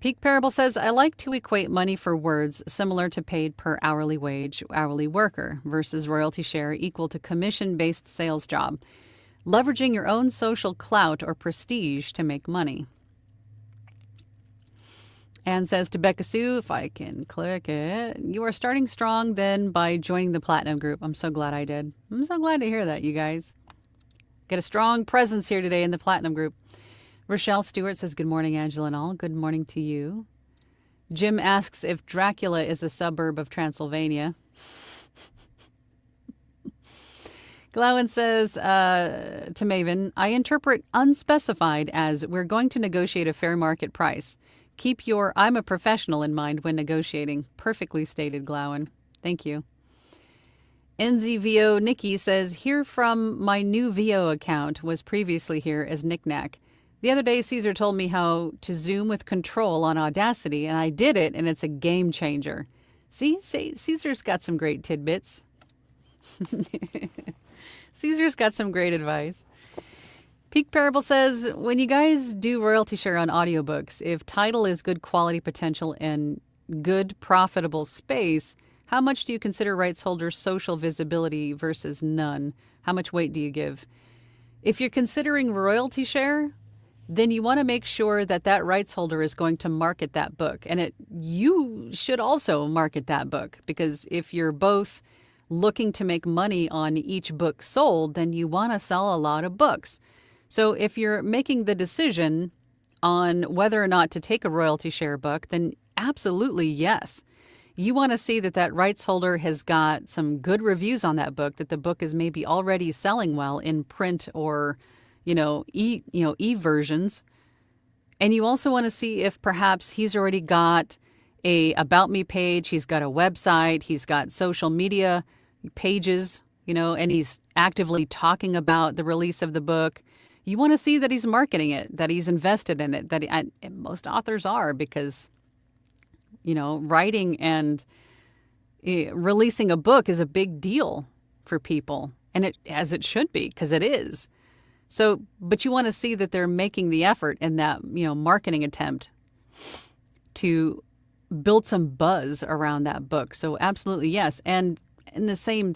Peak Parable says, I like to equate money for words similar to paid per hourly wage, hourly worker, versus royalty share equal to commission-based sales job. Leveraging your own social clout or prestige to make money. Anne says to Becca Sue, if I can click it, you are starting strong then by joining the Platinum group. I'm so glad I did. I'm so glad to hear that, you guys. Get a strong presence here today in the Platinum group. Rochelle Stewart says, good morning, Angela and all. Good morning to you. Jim asks if Dracula is a suburb of Transylvania. Glowen says to Maven, I interpret unspecified as we're going to negotiate a fair market price. Keep your I'm a professional in mind when negotiating. Perfectly stated, Glowen. Thank you. NZVO Nikki says, here from my new VO account, was previously here as Knickknack. The other day, Caesar told me how to Zoom with control on Audacity, and I did it, and it's a game changer. See, Caesar's got some great tidbits. Caesar's got some great advice. Peak Parable says, when you guys do royalty share on audiobooks, if title is good quality potential and good profitable space, how much do you consider rights holders' social visibility versus none? How much weight do you give? If you're considering royalty share, then you want to make sure that that rights holder is going to market that book. And you should also market that book, because if you're both looking to make money on each book sold, then you want to sell a lot of books. So if you're making the decision on whether or not to take a royalty share book, then absolutely yes. You want to see that that rights holder has got some good reviews on that book, that the book is maybe already selling well in print or e-versions. And you also want to see if perhaps he's already got a About Me page, he's got a website, he's got social media pages, and he's actively talking about the release of the book. You want to see that he's marketing it, that he's invested in it, and most authors are, because, writing and releasing a book is a big deal for people, and as it should be, because it is. So, but you want to see that they're making the effort in that, marketing attempt to build some buzz around that book. So absolutely, yes. And in the same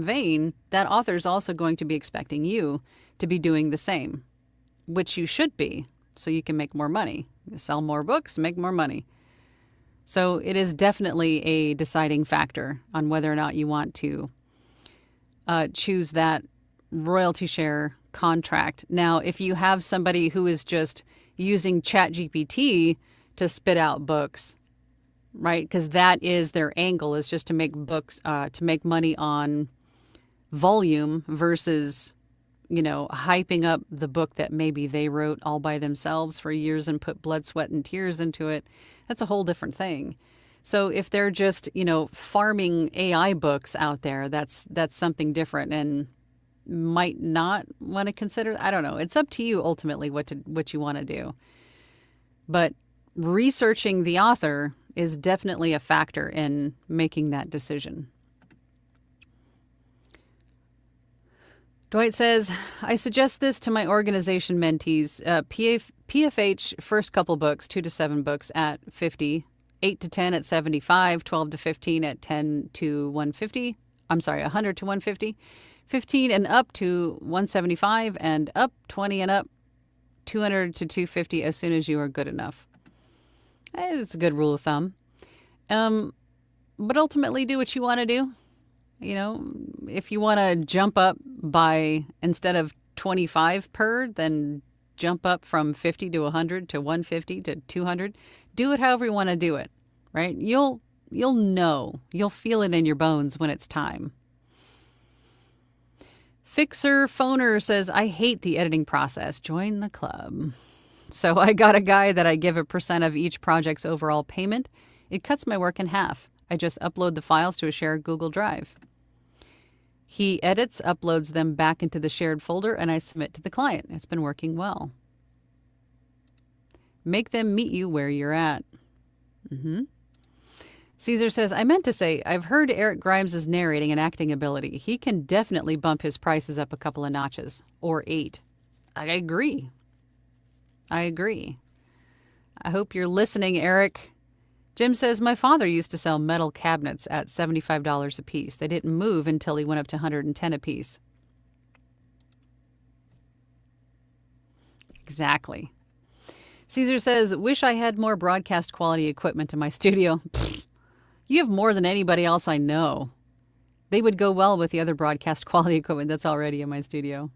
vein, that author is also going to be expecting you to be doing the same, which you should be, so you can make more money, sell more books, make more money. So it is definitely a deciding factor on whether or not you want to choose that royalty share contract. Now, if you have somebody who is just using ChatGPT to spit out books, right? Because that is their angle, is just to make books, to make money on volume versus, hyping up the book that maybe they wrote all by themselves for years and put blood, sweat, and tears into it. That's a whole different thing. So if they're just, farming AI books out there, that's something different, and might not want to consider. I don't know. It's up to you ultimately what you want to do. But researching the author is definitely a factor in making that decision. Dwight says, I suggest this to my organization mentees. PFH first couple books, 2 to 7 books at 50, 8 to 10 at 75, 12 to 15 at 10 to 150. I'm sorry, 100 to 150. 15 and up to 175, and up 20 and up 200 to 250 as soon as you are good enough. It's a good rule of thumb. But ultimately do what you want to do. If you want to jump up by, instead of 25 per, then jump up from 50 to 100 to 150 to 200. Do it however you want to do it, right? You'll know. You'll feel it in your bones when it's time. Fixer Phoner says, I hate the editing process. Join the club. So I got a guy that I give a % of each project's overall payment. It cuts my work in half. I just upload the files to a shared Google Drive. He edits, uploads them back into the shared folder, and I submit to the client. It's been working well. Make them meet you where you're at. Caesar says, I meant to say, I've heard Eric Grimes' narrating and acting ability. He can definitely bump his prices up a couple of notches. Or 8. I agree. I hope you're listening, Eric. Jim says, my father used to sell metal cabinets at $75 a piece. They didn't move until he went up to $110 a piece. Exactly. Caesar says, wish I had more broadcast quality equipment in my studio. You have more than anybody else I know. They would go well with the other broadcast quality equipment that's already in my studio.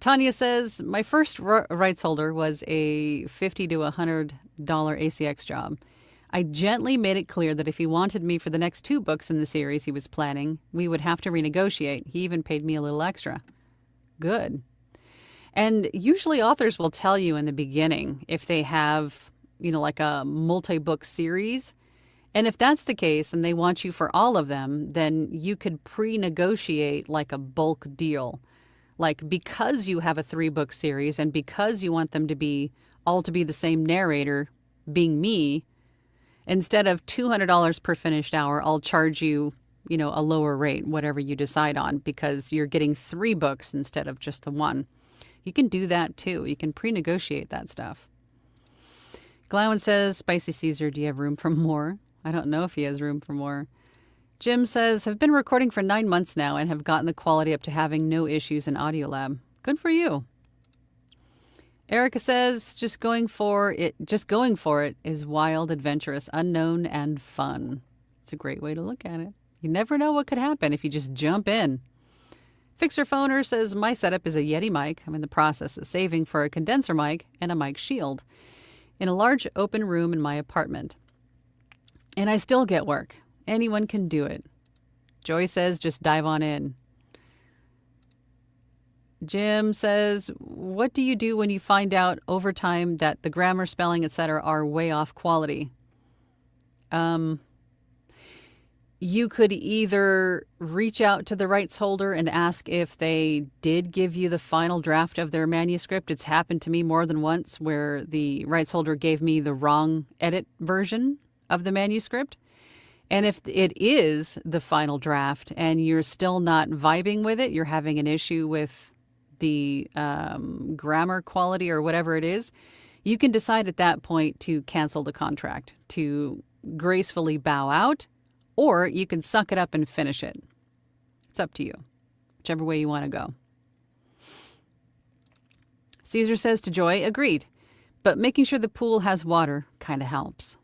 Tanya says, my first rights holder was a $50 to $100 ACX job. I gently made it clear that if he wanted me for the next 2 books in the series he was planning, we would have to renegotiate. He even paid me a little extra. Good. And usually authors will tell you in the beginning if they have, like a multi-book series. And if that's the case and they want you for all of them, then you could pre-negotiate like a bulk deal. Like because you have a 3-book series and because you want them to be all to be the same narrator, being me, instead of $200 per finished hour, I'll charge you, a lower rate, whatever you decide on, because you're getting 3 books instead of just the 1. You can do that too. You can pre-negotiate that stuff. Glowen says, Spicy Caesar, do you have room for more? I don't know if he has room for more. Jim says, have been recording for 9 months now and have gotten the quality up to having no issues in Audiolab. Good for you. Erica says, just going for it is wild, adventurous, unknown, and fun. It's a great way to look at it. You never know what could happen if you just jump in. Fixer Phoner says, my setup is a Yeti mic. I'm in the process of saving for a condenser mic and a mic shield in a large open room in my apartment. And I still get work. Anyone can do it. Joy says, just dive on in. Jim says, what do you do when you find out over time that the grammar, spelling, etc. are way off quality? You could either reach out to the rights holder and ask if they did give you the final draft of their manuscript. It's happened to me more than once where the rights holder gave me the wrong edit version of the manuscript. And if it is the final draft and you're still not vibing with it, you're having an issue with the grammar quality or whatever it is, you can decide at that point to cancel the contract, to gracefully bow out, or you can suck it up and finish it. It's up to you, whichever way you want to go. Caesar says to Joy, agreed, but making sure the pool has water kind of helps.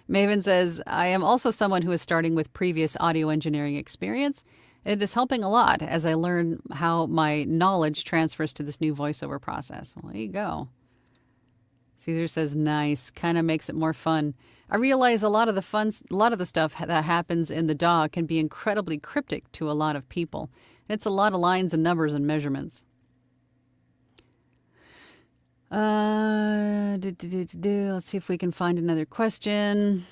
Maven says, I am also someone who is starting with previous audio engineering experience. It is helping a lot as I learn how my knowledge transfers to this new voiceover process. Well, there you go. Caesar says, nice. Kind of makes it more fun. I realize a lot of the stuff that happens in the DAW can be incredibly cryptic to a lot of people. It's a lot of lines and numbers and measurements. Let's see if we can find another question.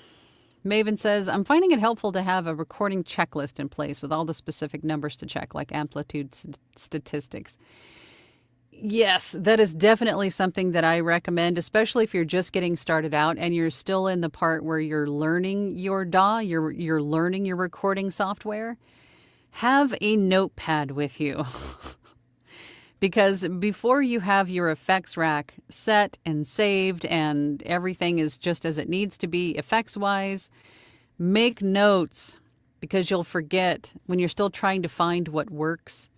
Maven says, I'm finding it helpful to have a recording checklist in place with all the specific numbers to check, like amplitude statistics. Yes, that is definitely something that I recommend, especially if you're just getting started out and you're still in the part where you're learning your DAW, you're learning your recording software. Have a notepad with you. Because before you have your effects rack set and saved and everything is just as it needs to be effects-wise, make notes because you'll forget when you're still trying to find what works,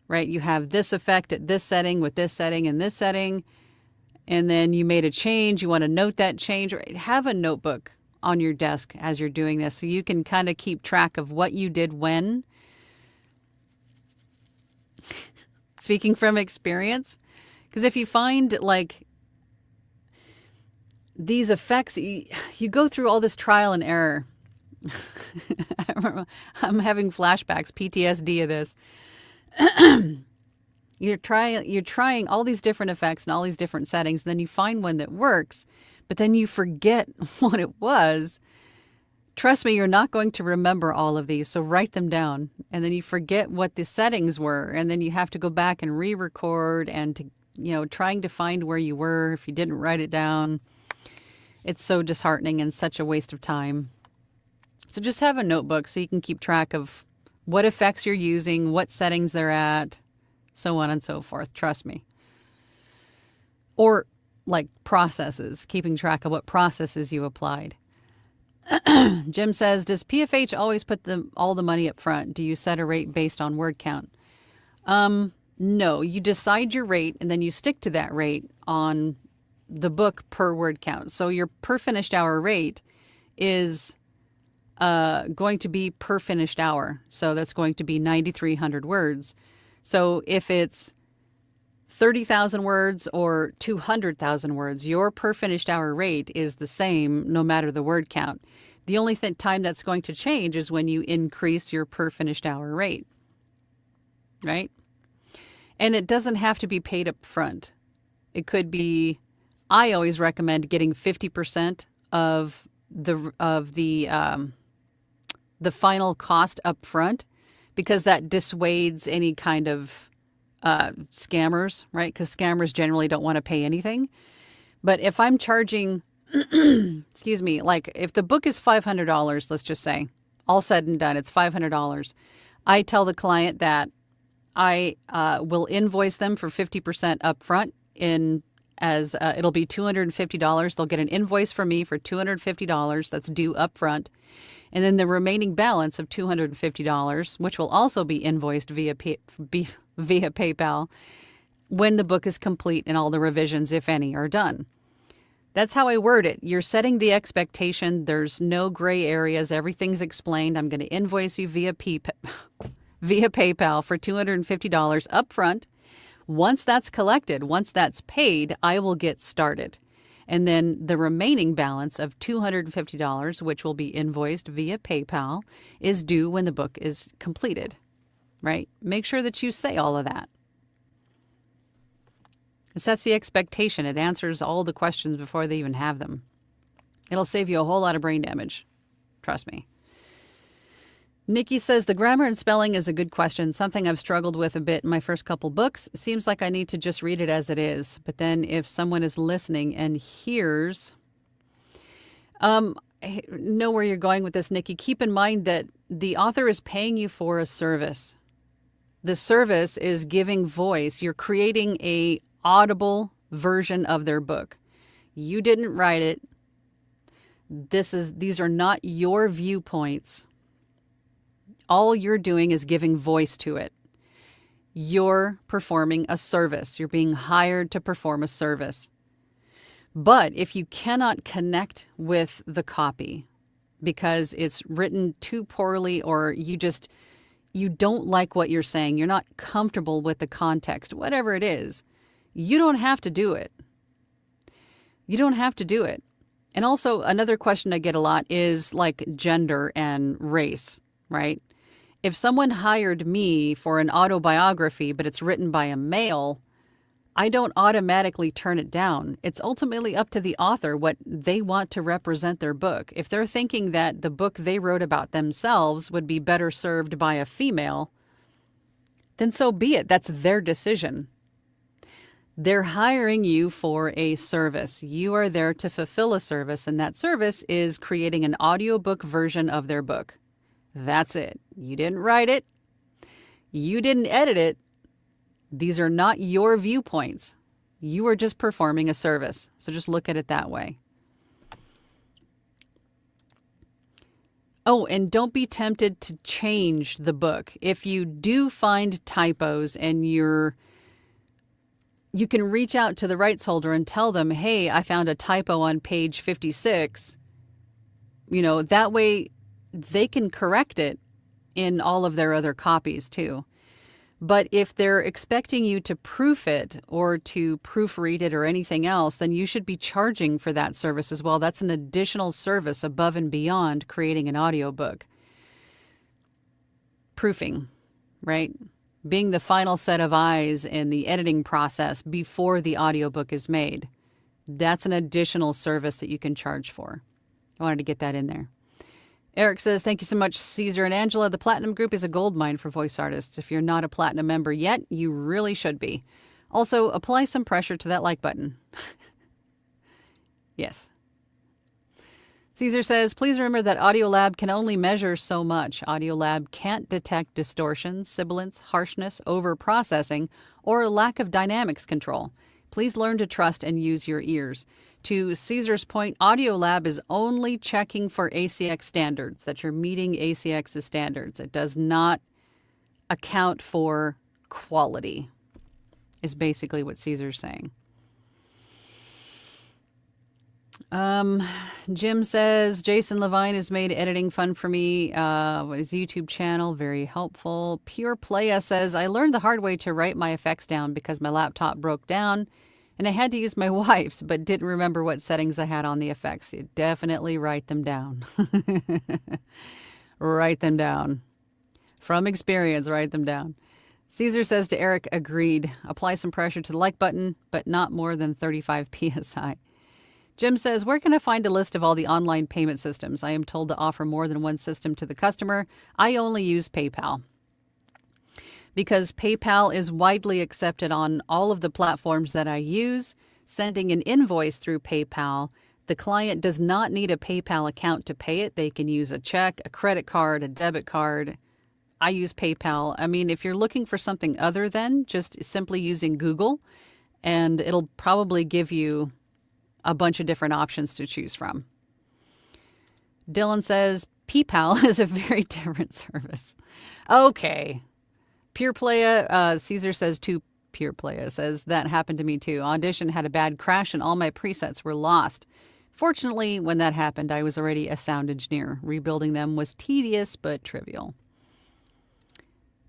right? You have this effect at this setting with this setting and this setting, and then you made a change. You want to note that change. Right? Have a notebook on your desk as you're doing this so you can kind of keep track of what you did when. Speaking from experience, because if you find like these effects, you go through all this trial and error. I remember, I'm having flashbacks, PTSD of this. You're trying all these different effects and all these different settings, and then you find one that works, but then you forget what it was. Trust me, you're not going to remember all of these, so write them down. And then you forget what the settings were, and then you have to go back and re-record and trying to find where you were if you didn't write it down. It's so disheartening and such a waste of time. So just have a notebook so you can keep track of what effects you're using, what settings they're at, so on and so forth. Trust me. Or like processes, keeping track of what processes you applied. Jim says, does PFH always put all the money up front? Do you set a rate based on word count? No, you decide your rate and then you stick to that rate on the book per word count. So your per finished hour rate is going to be per finished hour. So that's going to be 9,300 words. So if it's 30,000 words or 200,000 words, your per finished hour rate is the same no matter the word count. The only time that's going to change is when you increase your per finished hour rate, right? And it doesn't have to be paid up front. It could be, I always recommend getting 50% of the final cost up front, because that dissuades any kind of scammers, right? Because scammers generally don't want to pay anything. But if I'm charging, excuse me, like if the book is $500, let's just say, all said and done, it's $500. I tell the client that I will invoice them for 50% upfront it'll be $250. They'll get an invoice from me for $250 that's due upfront. And then the remaining balance of $250, which will also be invoiced via PayPal when the book is complete and all the revisions, if any, are done. That's how I word it. You're setting the expectation. There's no gray areas. Everything's explained. I'm going to invoice you via PayPal for $250 up front. Once that's collected, once that's paid, I will get started. And then the remaining balance of $250, which will be invoiced via PayPal, is due when the book is completed, right? Make sure that you say all of that. It sets the expectation. It answers all the questions before they even have them. It'll save you a whole lot of brain damage. Trust me. Nikki says, the grammar and spelling is a good question, something I've struggled with a bit in my first couple books. Seems like I need to just read it as it is. But then if someone is listening and hears, know where you're going with this, Nikki. Keep in mind that the author is paying you for a service. The service is giving voice. You're creating a audible version of their book. You didn't write it. These are not your viewpoints. All you're doing is giving voice to it. You're performing a service. You're being hired to perform a service. But if you cannot connect with the copy because it's written too poorly, or you don't like what you're saying, you're not comfortable with the context, whatever it is, you don't have to do it. You don't have to do it. And also another question I get a lot is like gender and race, right? If someone hired me for an autobiography, but it's written by a male, I don't automatically turn it down. It's ultimately up to the author what they want to represent their book. If they're thinking that the book they wrote about themselves would be better served by a female, then so be it. That's their decision. They're hiring you for a service. You are there to fulfill a service, and that service is creating an audiobook version of their book. That's it. You didn't write it. You didn't edit it. These are not your viewpoints. You are just performing a service. So just look at it that way. Oh, and don't be tempted to change the book. If you do find typos and you can reach out to the rights holder and tell them, hey, I found a typo on page 56. That way they can correct it in all of their other copies too. But if they're expecting you to proof it or to proofread it or anything else, then you should be charging for that service as well. That's an additional service above and beyond creating an audiobook. Proofing, right? Being the final set of eyes in the editing process before the audiobook is made. That's an additional service that you can charge for. I wanted to get that in there. Eric says, thank you so much, Caesar and Angela. The Platinum Group is a gold mine for voice artists. If you're not a Platinum member yet, you really should be. Also, apply some pressure to that like button. Yes. Caesar says, please remember that Audiolab can only measure so much. Audiolab can't detect distortions, sibilance, harshness, over-processing, or a lack of dynamics control. Please learn to trust and use your ears. To Caesar's point, Audiolab is only checking for ACX standards, that you're meeting ACX's standards. It does not account for quality, is basically what Caesar's saying. Jim says, Jason Levine has made editing fun for me. His YouTube channel, very helpful. Pure Playa says, I learned the hard way to write my effects down because my laptop broke down and I had to use my wife's, but didn't remember what settings I had on the effects. You definitely write them down. Write them down. From experience, write them down. Caesar says to Eric, agreed. Apply some pressure to the like button, but not more than 35 psi. Jim says, where can I find a list of all the online payment systems? I am told to offer more than one system to the customer. I only use PayPal because PayPal is widely accepted on all of the platforms that I use. Sending an invoice through PayPal, the client does not need a PayPal account to pay it. They can use a check, a credit card, a debit card. I use PayPal. I mean, if you're looking for something other than just simply using Google, and it'll probably give you a bunch of different options to choose from. Dylan says, PayPal is a very different service. Okay. Pure Playa, Caesar says to Pure Playa, says, that happened to me too. Audition had a bad crash and all my presets were lost. Fortunately, when that happened, I was already a sound engineer. Rebuilding them was tedious but trivial.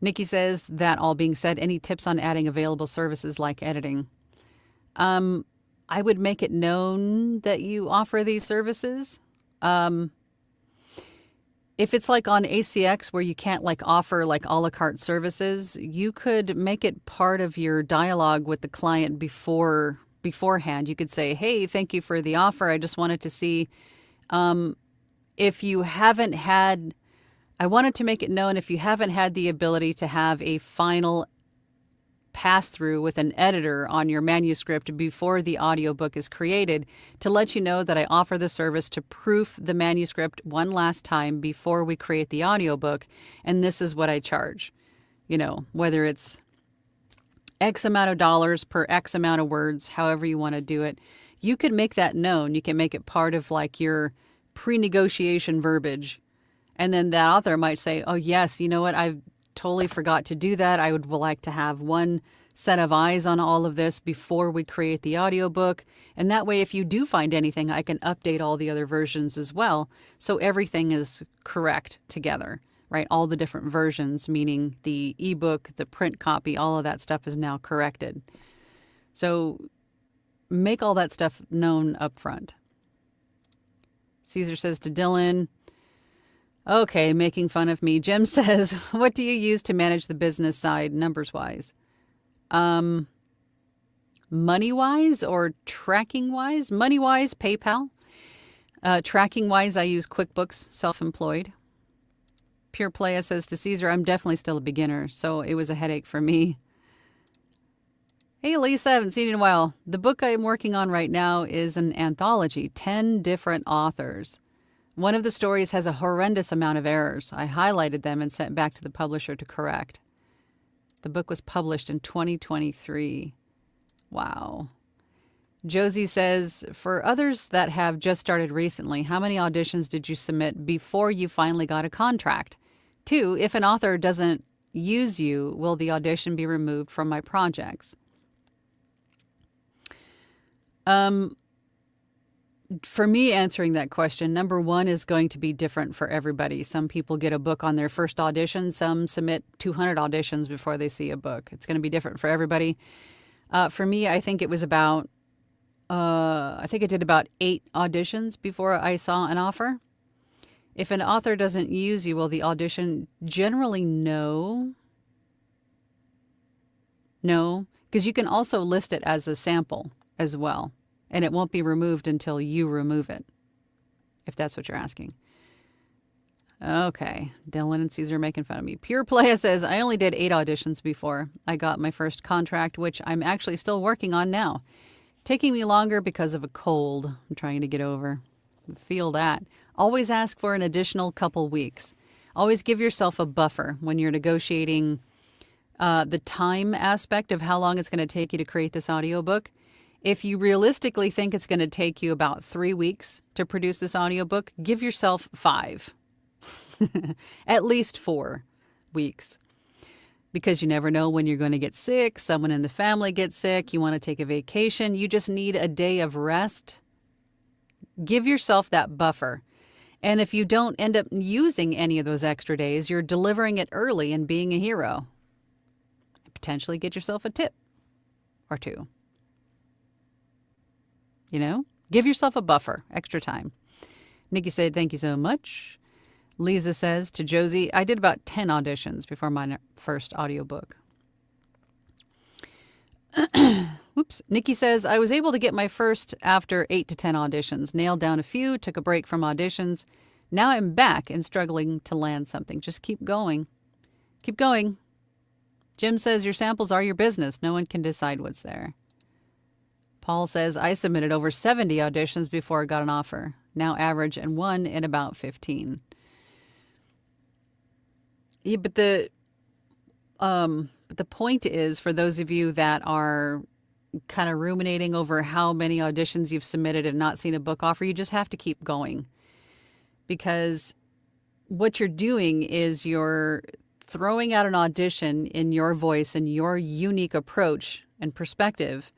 Nikki says, that all being said, any tips on adding available services like editing? I would make it known that you offer these services. If it's like on ACX where you can't like offer like a la carte services, you could make it part of your dialogue with the client beforehand. You could say, hey, thank you for the offer. I just wanted to see if you haven't had, I wanted to make it known if you haven't had the ability to have a final pass through with an editor on your manuscript before the audiobook is created, to let you know that I offer the service to proof the manuscript one last time before we create the audiobook, and this is what I charge. You know, whether it's X amount of dollars per X amount of words, however you want to do it, you could make that known. You can make it part of like your pre-negotiation verbiage, and then that author might say, oh yes, you know what, I've totally forgot to do that. I would like to have one set of eyes on all of this before we create the audiobook. And that way, if you do find anything, I can update all the other versions as well. So everything is correct together, right? All the different versions, meaning the ebook, the print copy, all of that stuff is now corrected. So make all that stuff known up front. Caesar says to Dylan, okay, making fun of me. Jim says, what do you use to manage the business side, numbers-wise? Money-wise or tracking-wise? Money-wise, PayPal. Tracking-wise, I use QuickBooks, self-employed. Pure Playa says to Caesar, I'm definitely still a beginner, so it was a headache for me. Hey, Lisa, I haven't seen you in a while. The book I'm working on right now is an anthology, 10 different authors. One of the stories has a horrendous amount of errors. I highlighted them and sent back to the publisher to correct. The book was published in 2023. Wow. Josie says, for others that have just started recently, how many auditions did you submit before you finally got a contract? 2, if an author doesn't use you, will the audition be removed from my projects? For me, answering that question, number one is going to be different for everybody. Some people get a book on their first audition. Some submit 200 auditions before they see a book. It's going to be different for everybody. For me, I think it was about, I did about 8 auditions before I saw an offer. If an author doesn't use you, will the audition generally no, because you can also list it as a sample as well. And it won't be removed until you remove it, if that's what you're asking. Okay, Dylan and Caesar are making fun of me. Pure Playa says, I only did 8 auditions before I got my first contract, which I'm actually still working on now. Taking me longer because of a cold I'm trying to get over. Feel that. Always ask for an additional couple weeks. Always give yourself a buffer when you're negotiating the time aspect of how long it's going to take you to create this audiobook. If you realistically think it's going to take you about 3 weeks to produce this audiobook, give yourself 5. At least 4 weeks. Because you never know when you're going to get sick, someone in the family gets sick, you want to take a vacation, you just need a day of rest. Give yourself that buffer. And if you don't end up using any of those extra days, you're delivering it early and being a hero. Potentially get yourself a tip or 2. You know, give yourself a buffer, extra time. Nikki said, thank you so much. Lisa says to Josie, I did about 10 auditions before my first audiobook. Oops. Nikki says, I was able to get my first after 8 to 10 auditions. Nailed down a few, took a break from auditions. Now I'm back and struggling to land something. Just keep going. Keep going. Jim says, your samples are your business. No one can decide what's there. Paul says, I submitted over 70 auditions before I got an offer. Now average and 1 in about 15. Yeah, but the point is, for those of you that are kind of ruminating over how many auditions you've submitted and not seen a book offer, you just have to keep going. Because what you're doing is you're throwing out an audition in your voice and your unique approach and perspective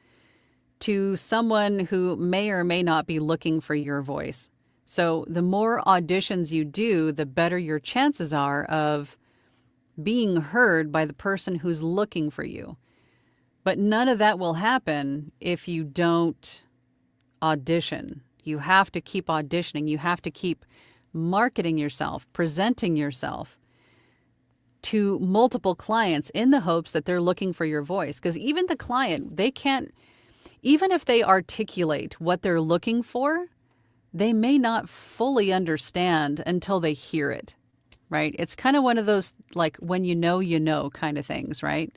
to someone who may or may not be looking for your voice. So the more auditions you do, the better your chances are of being heard by the person who's looking for you. But none of that will happen if you don't audition. You have to keep auditioning. You have to keep marketing yourself, presenting yourself to multiple clients in the hopes that they're looking for your voice. Because even the client, they can't, even if they articulate what they're looking for, they may not fully understand until they hear it, right? It's kind of one of those, like, when you know kind of things, right?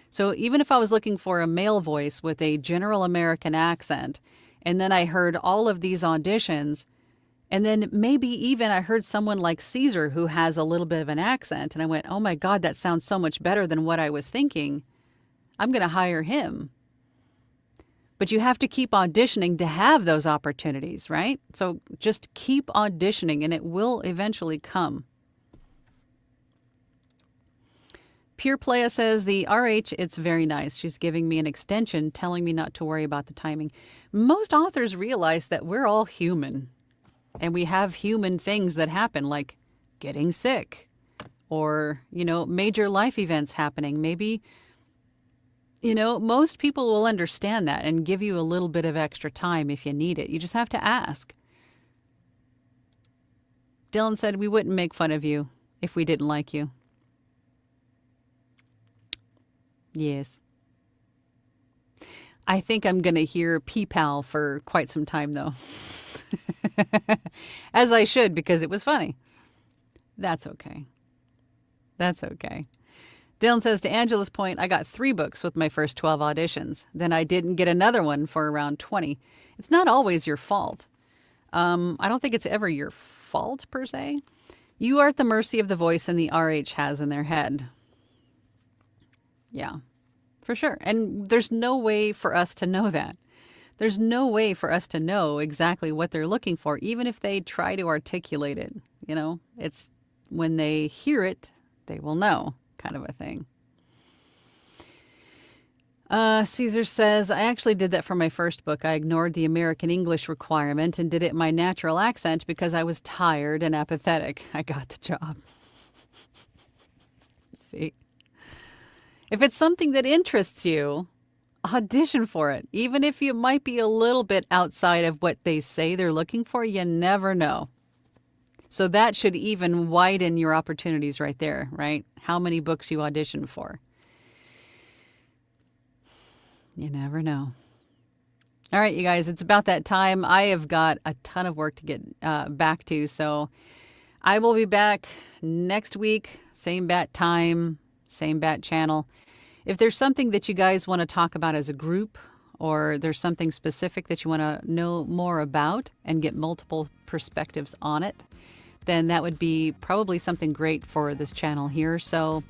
So even if I was looking for a male voice with a general American accent, and then I heard all of these auditions, and then maybe even I heard someone like Caesar who has a little bit of an accent, and I went, oh my God, that sounds so much better than what I was thinking. I'm going to hire him. But you have to keep auditioning to have those opportunities, right? So just keep auditioning and it will eventually come. Pure Playa says, the RH, it's very nice. She's giving me an extension, telling me not to worry about the timing. Most authors realize that we're all human. And we have human things that happen, like getting sick or, major life events happening. Maybe, most people will understand that and give you a little bit of extra time if you need it. You just have to ask. Dylan said, we wouldn't make fun of you if we didn't like you. Yes. I think I'm going to hear P-Pal for quite some time, though. As I should, because it was funny. That's okay. That's okay. Dylan says, to Angela's point, I got 3 books with my first 12 auditions. Then I didn't get another one for around 20. It's not always your fault. I don't think it's ever your fault, per se. You are at the mercy of the voice and the RH has in their head. Yeah, for sure. And there's no way for us to know that. There's no way for us to know exactly what they're looking for, even if they try to articulate it. It's when they hear it, they will know, kind of a thing. Caesar says, I actually did that for my first book. I ignored the American English requirement and did it in my natural accent because I was tired and apathetic. I got the job. See? If it's something that interests you, audition for it. Even if you might be a little bit outside of what they say they're looking for, you never know. So that should even widen your opportunities right there, right? How many books you audition for. You never know. All right, you guys, it's about that time. I have got a ton of work to get back to, so I will be back next week, same bat time, same bat channel. If there's something that you guys want to talk about as a group or there's something specific that you want to know more about and get multiple perspectives on it, then that would be probably something great for this channel here. So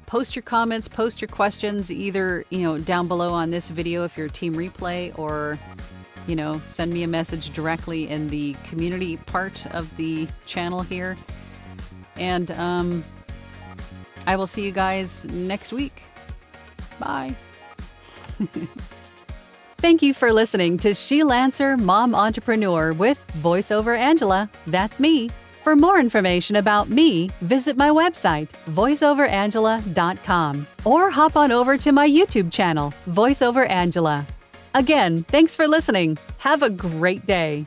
post your comments, post your questions, either, down below on this video if you're Team Replay, or, send me a message directly in the community part of the channel here. And I will see you guys next week. Bye. Thank you for listening to She-Lancer Mom Entrepreneur with VoiceOver Angela. That's me. For more information about me, visit my website, voiceoverangela.com, or hop on over to my YouTube channel, VoiceOver Angela. Again, thanks for listening. Have a great day.